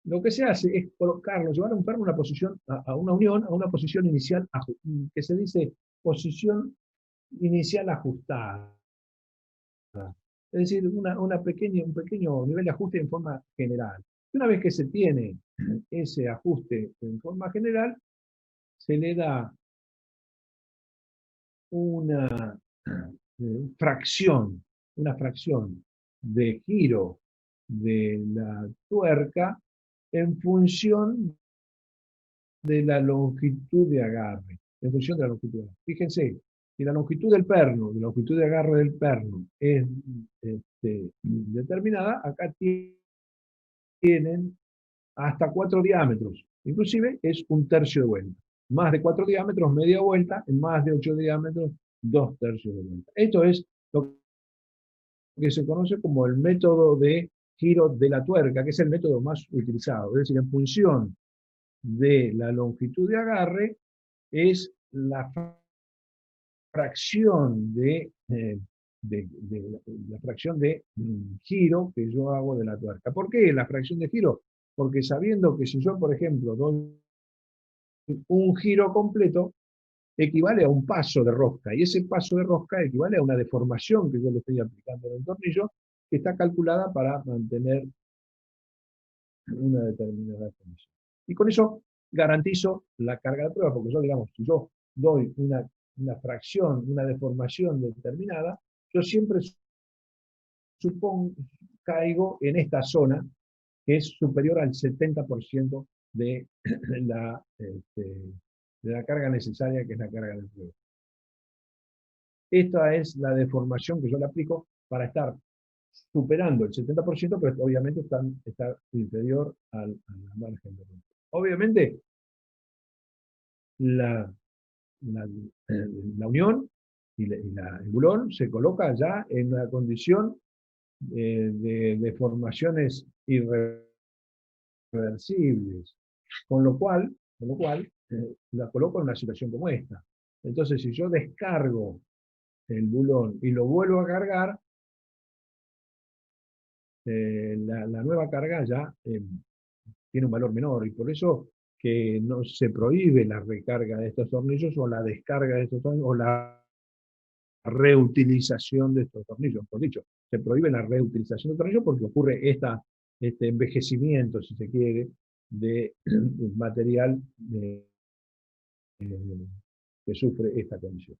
Lo que se hace es colocarlo, llevar a un perno a una posición, a una unión, a una posición inicial, que se dice posición inicial ajustada. Es decir, un pequeño nivel de ajuste en forma general. Y una vez que se tiene ese ajuste en forma general, se le da una fracción de giro de la tuerca en función de la longitud de agarre. En función de la longitud de agarre. Fíjense, si la longitud del perno, la longitud de agarre del perno es determinada, acá tienen hasta 4 diámetros. Inclusive es un tercio de vuelta. Más de 4 diámetros, media vuelta, en más de 8 diámetros, 2 tercios de vuelta. Esto es lo que se conoce como el método de giro de la tuerca, que es el método más utilizado. Es decir, en función de la longitud de agarre, es la fracción de giro que yo hago de la tuerca. ¿Por qué la fracción de giro? Porque sabiendo que si yo, por ejemplo, doy un giro completo, equivale a un paso de rosca, y ese paso de rosca equivale a una deformación que yo le estoy aplicando en el tornillo, que está calculada para mantener una determinada condición. Y con eso garantizo la carga de prueba, porque yo, digamos, si yo doy una fracción, una deformación determinada, yo siempre caigo en esta zona que es superior al 70% de la carga necesaria, que es la carga de prueba. Esta es la deformación que yo le aplico para estar superando el 70%, pero obviamente está inferior a la margen de error. Obviamente, la unión y el bulón se coloca ya en una condición de deformaciones irreversibles, con lo cual la coloco en una situación como esta. Entonces, si yo descargo el bulón y lo vuelvo a cargar, la nueva carga ya tiene un valor menor, y por eso que no se prohíbe la recarga de estos tornillos o la descarga de estos tornillos o la reutilización de estos tornillos. Por dicho, se prohíbe la reutilización de tornillos porque ocurre este envejecimiento, si se quiere, de material que sufre esta condición.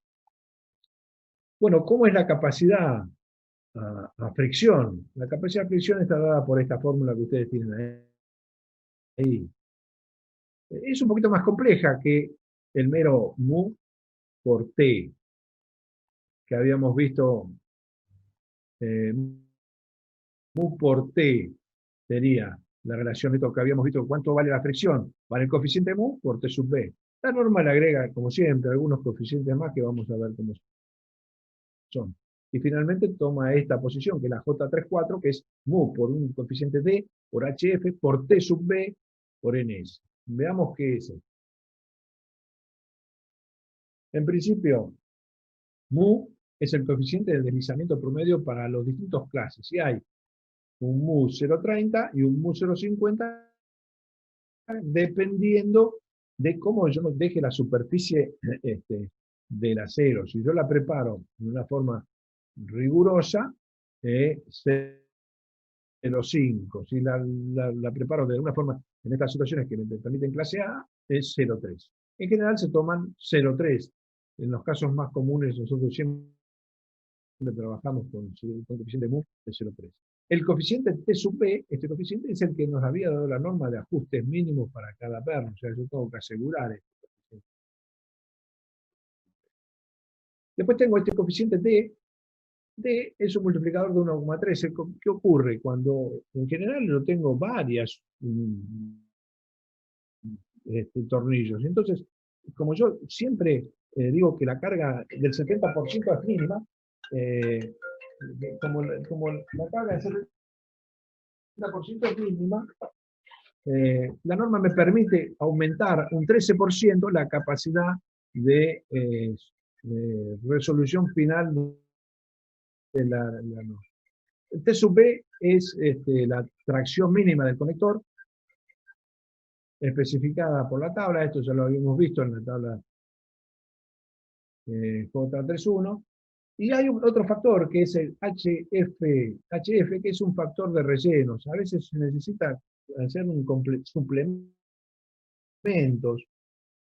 Bueno, ¿cómo es la capacidad a fricción? La capacidad de fricción está dada por esta fórmula que ustedes tienen ahí. Es un poquito más compleja que el mero mu por t, que habíamos visto. Mu por t sería la relación de esto que habíamos visto, cuánto vale la fricción. Vale el coeficiente mu por t sub b. La norma le agrega, como siempre, algunos coeficientes más que vamos a ver cómo son. Y finalmente toma esta posición, que es la J34, que es mu por un coeficiente d por hf por t sub b por ns. Veamos qué es esto. En principio, mu es el coeficiente de deslizamiento promedio para los distintos clases. Si hay un mu 0,30 y un mu 0,50, dependiendo de cómo yo deje la superficie del acero. Si yo la preparo de una forma rigurosa, 0,5. Si la preparo de una forma, en estas situaciones que me permiten clase A, es 0,3. En general se toman 0,3. En los casos más comunes, nosotros siempre trabajamos con coeficiente mu de 0,3. El coeficiente T sub B, este coeficiente es el que nos había dado la norma de ajustes mínimos para cada perno, o sea, yo tengo que asegurar este coeficiente. Después tengo este coeficiente D. D es un multiplicador de 1,13. ¿Qué ocurre? Cuando en general yo tengo varias tornillos. Entonces, como yo siempre digo que la carga del 70% es mínima, como la carga del 70% es mínima, la norma me permite aumentar un 13% la capacidad de resolución final de la norma. El T sub B es la tracción mínima del conector, especificada por la tabla. Esto ya lo habíamos visto en la tabla J31. Y hay otro factor que es el HF, que es un factor de rellenos. A veces se necesita hacer suplementos.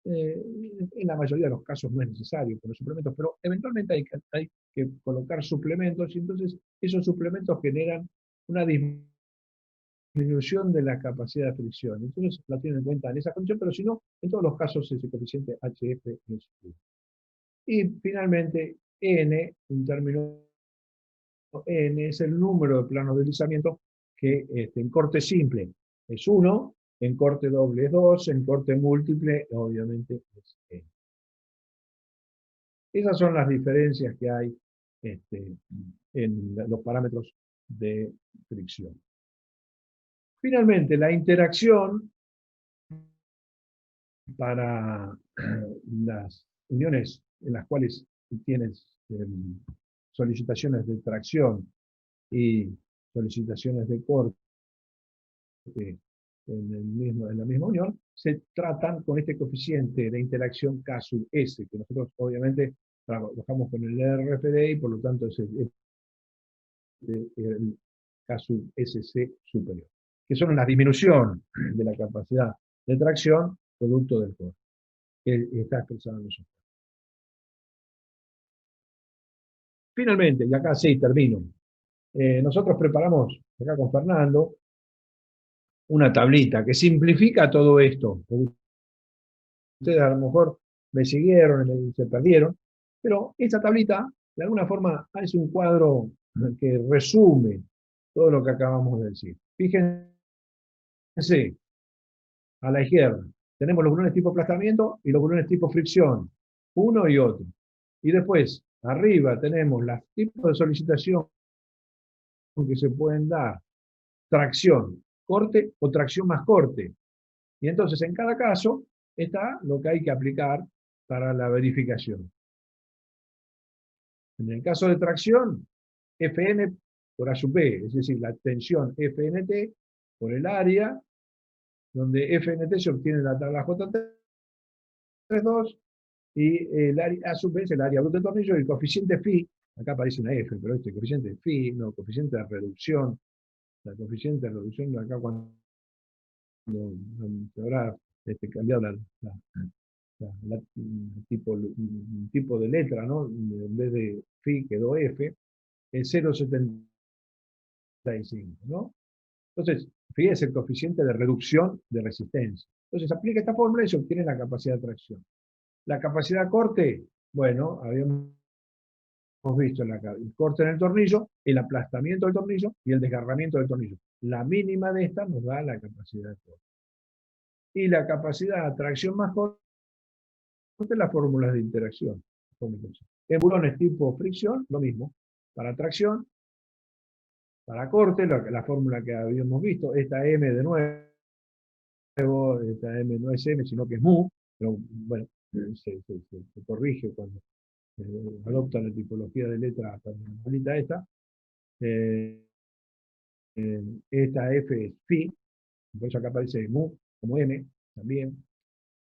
En la mayoría de los casos no es necesario poner suplementos, pero eventualmente hay que colocar suplementos, y entonces esos suplementos generan una disminución de la capacidad de fricción. Entonces la tienen en cuenta en esa condición, pero si no, en todos los casos ese coeficiente HF es 1. Y finalmente, N, un término N, es el número de planos de deslizamiento que en corte simple es 1, en corte doble es 2, en corte múltiple obviamente es N. Esas son las diferencias que hay en los parámetros de fricción. Finalmente, la interacción para las uniones en las cuales tienes solicitaciones de tracción y solicitaciones de corte en la misma unión, se tratan con este coeficiente de interacción K sub S, que nosotros obviamente trabajamos con el RFD y por lo tanto es el K sub SC superior, que son la disminución de la capacidad de tracción producto del corte, que está expresado en los estados. Finalmente, y acá sí termino, nosotros preparamos, acá con Fernando, una tablita que simplifica todo esto. Ustedes a lo mejor me siguieron y se perdieron, pero esta tablita, de alguna forma, es un cuadro que resume todo lo que acabamos de decir. Fíjense, a la izquierda, tenemos los bulones tipo aplastamiento y los bulones tipo fricción, uno y otro. Y después, arriba tenemos los tipos de solicitación que se pueden dar: tracción, corte o tracción más corte. Y entonces en cada caso está lo que hay que aplicar para la verificación. En el caso de tracción, Fn por A sub P, es decir, la tensión Fnt por el área, donde Fnt se obtiene en la tabla J32, y el área A sub P es el área bruta del tornillo, y el coeficiente phi, acá aparece una F, pero este coeficiente phi, no, coeficiente de reducción, la coeficiente de reducción de acá cuando se habrá cambiado tipo de letra, ¿no? En vez de phi quedó F, es 0,75, ¿no? Entonces, phi es el coeficiente de reducción de resistencia. Entonces, aplica esta fórmula y se obtiene la capacidad de tracción. La capacidad de corte, bueno, habíamos visto el corte en el tornillo, el aplastamiento del tornillo y el desgarramiento del tornillo. La mínima de estas nos da la capacidad de corte. Y la capacidad de tracción más corte, las fórmulas de interacción. En bulones tipo fricción, lo mismo. Para tracción, para corte, la fórmula que habíamos visto, esta M de nuevo, esta M no es M, sino que es mu, pero bueno, se corrige cuando adopta la tipología de letra bonita esta. Esta F es phi, por eso acá aparece mu como M también.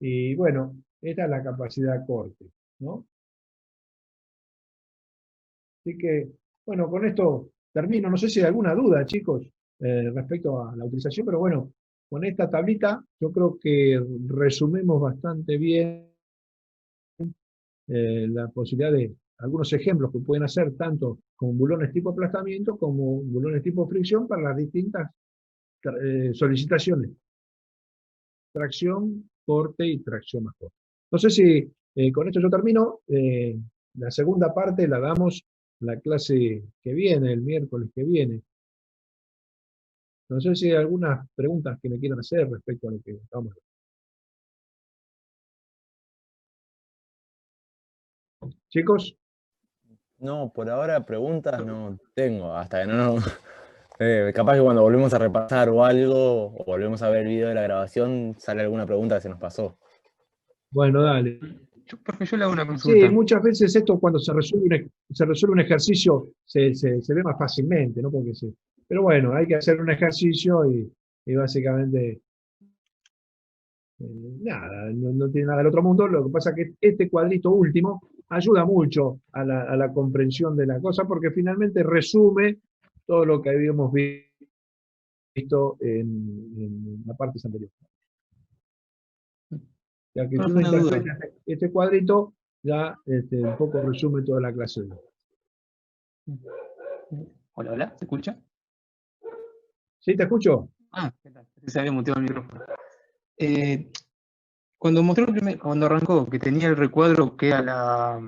Y bueno, esta es la capacidad corte, ¿no? Así que, bueno, con esto termino. No sé si hay alguna duda, chicos, respecto a la utilización, pero bueno, con esta tablita yo creo que resumimos bastante bien la posibilidad de algunos ejemplos que pueden hacer tanto con bulones tipo aplastamiento como bulones tipo fricción para las distintas solicitaciones. Tracción, corte y tracción más corte. No sé si con esto yo termino. La segunda parte la damos la clase que viene, el miércoles que viene. No sé si hay algunas preguntas que me quieran hacer respecto a lo que vamos a ver. Chicos. No, por ahora preguntas no tengo, hasta que no Capaz que cuando volvemos a repasar o algo, o volvemos a ver el video de la grabación, sale alguna pregunta que se nos pasó. Bueno, dale. Profe, yo le hago una Sí, consulta. muchas veces esto cuando se resuelve un ejercicio se ve más fácilmente, ¿no? Pero bueno, hay que hacer un ejercicio y básicamente nada, no tiene nada del otro mundo. Lo que pasa es que este cuadrito último ayuda mucho a la comprensión de la cosa porque finalmente resume todo lo que habíamos visto en las partes anteriores. Ya que si uno Profe, una duda. interpreta este cuadrito, ya un poco resume toda la clase. Hola, hola, ¿se escucha? ¿Sí, te escucho? Ah, ¿qué tal? Se había muteado el micrófono. Cuando mostró cuando arrancó, que tenía el recuadro que era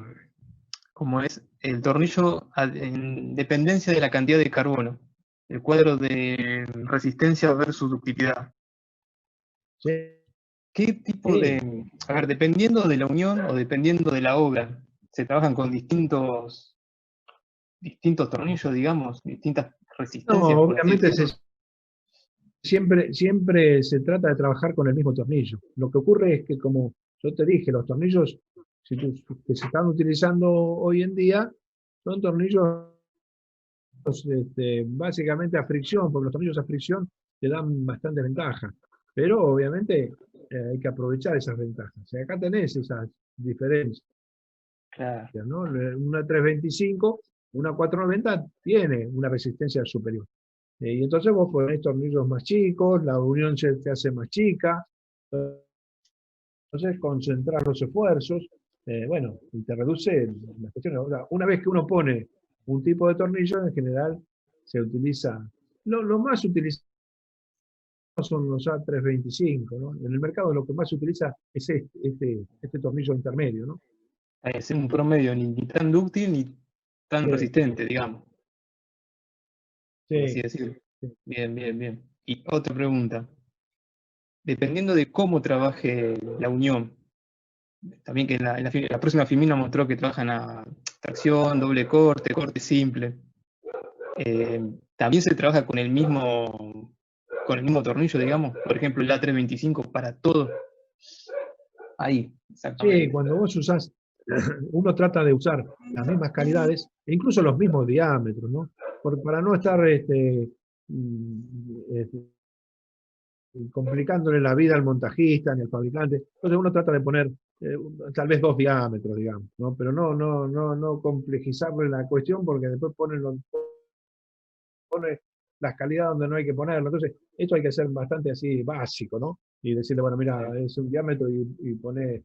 como es el tornillo en dependencia de la cantidad de carbono, el cuadro de resistencia versus ductilidad. Sí. ¿Qué tipo de, a ver, dependiendo de la unión o dependiendo de la obra, se trabajan con distintos tornillos, digamos, distintas resistencias? No, por así obviamente decirlo? siempre se trata de trabajar con el mismo tornillo. Lo que ocurre es que, como yo te dije, los tornillos que se están utilizando hoy en día son tornillos básicamente a fricción, porque los tornillos a fricción te dan bastante ventaja. Pero obviamente hay que aprovechar esas ventajas. O sea, acá tenés esas diferencias. Claro. ¿No? Una 325, una 490 tiene una resistencia superior. Y entonces vos ponés tornillos más chicos, la unión se te hace más chica, entonces concentrás los esfuerzos, bueno, y te reduce las cuestiones. Ahora, una vez que uno pone un tipo de tornillo, en general se utiliza, lo más utilizado son los A325, ¿no? En el mercado lo que más se utiliza es este tornillo intermedio, ¿no? Hay que hacer un promedio ni tan dúctil ni tan Sí. resistente, digamos. Por así Sí. decirlo. Bien, bien, bien. Y otra pregunta. Dependiendo de cómo trabaje la unión, también que la próxima Filmina mostró que trabajan a tracción, doble corte, corte simple. También se trabaja con el mismo tornillo, digamos. Por ejemplo, el A325 para todo. Ahí, exactamente. Sí, cuando vos usás, uno trata de usar las mismas calidades e incluso los mismos diámetros, ¿no? Para no estar complicándole la vida al montajista ni al fabricante. Entonces uno trata de poner tal vez 2 diámetros, digamos, ¿no? Pero no complejizarle la cuestión porque después pone las calidades donde no hay que ponerlo. Entonces, esto hay que ser bastante así básico, ¿no? Y decirle, bueno, mira, es un diámetro y pone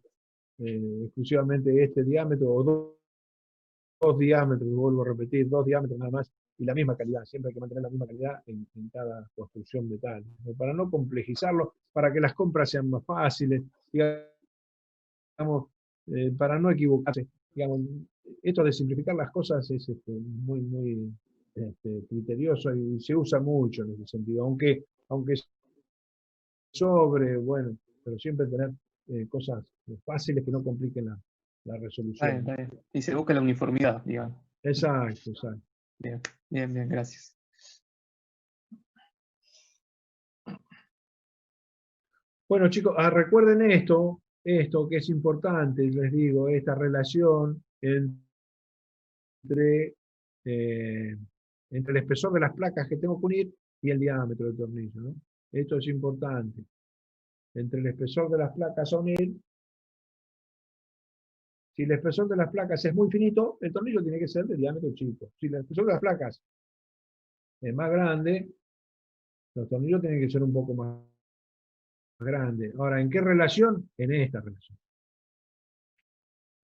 exclusivamente este diámetro o dos diámetros, vuelvo a repetir, 2 diámetros nada más, y la misma calidad. Siempre hay que mantener la misma calidad en cada construcción metal, ¿no? Para no complejizarlo, para que las compras sean más fáciles, digamos, para no equivocarse. Digamos, esto de simplificar las cosas es muy criterioso y se usa mucho en ese sentido, aunque sobre, bueno, pero siempre tener cosas fáciles que no compliquen la resolución. Está bien. Y se busca la uniformidad, digamos. Exacto. Bien, bien, bien, gracias. Bueno, chicos, recuerden esto que es importante, les digo, esta relación entre el espesor de las placas que tengo que unir y el diámetro del tornillo, ¿no? Esto es importante. Entre el espesor de las placas a unir, si el espesor de las placas es muy finito, el tornillo tiene que ser de diámetro chico. Si el espesor de las placas es más grande, los tornillos tienen que ser un poco más grandes. Ahora, ¿en qué relación? En esta relación.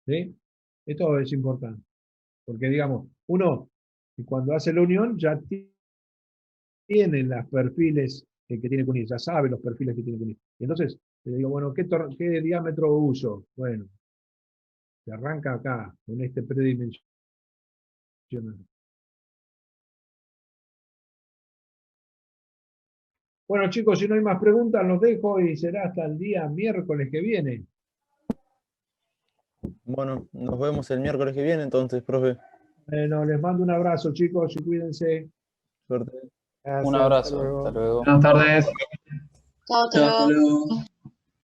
¿Sí? Esto es importante. Porque, digamos, uno, cuando hace la unión, ya tiene los perfiles que tiene que unir, ya sabe los perfiles que tiene que unir. Y entonces, le digo, bueno, ¿qué diámetro uso? Bueno, se arranca acá, con este predimensional. Bueno, chicos, si no hay más preguntas, los dejo y será hasta el día miércoles que viene. Bueno, nos vemos el miércoles que viene entonces, profe. Bueno, les mando un abrazo, chicos, y cuídense. Suerte. Gracias, Un hasta abrazo. luego. Hasta luego. Buenas tardes. Chao, hasta Chao, hasta luego. luego.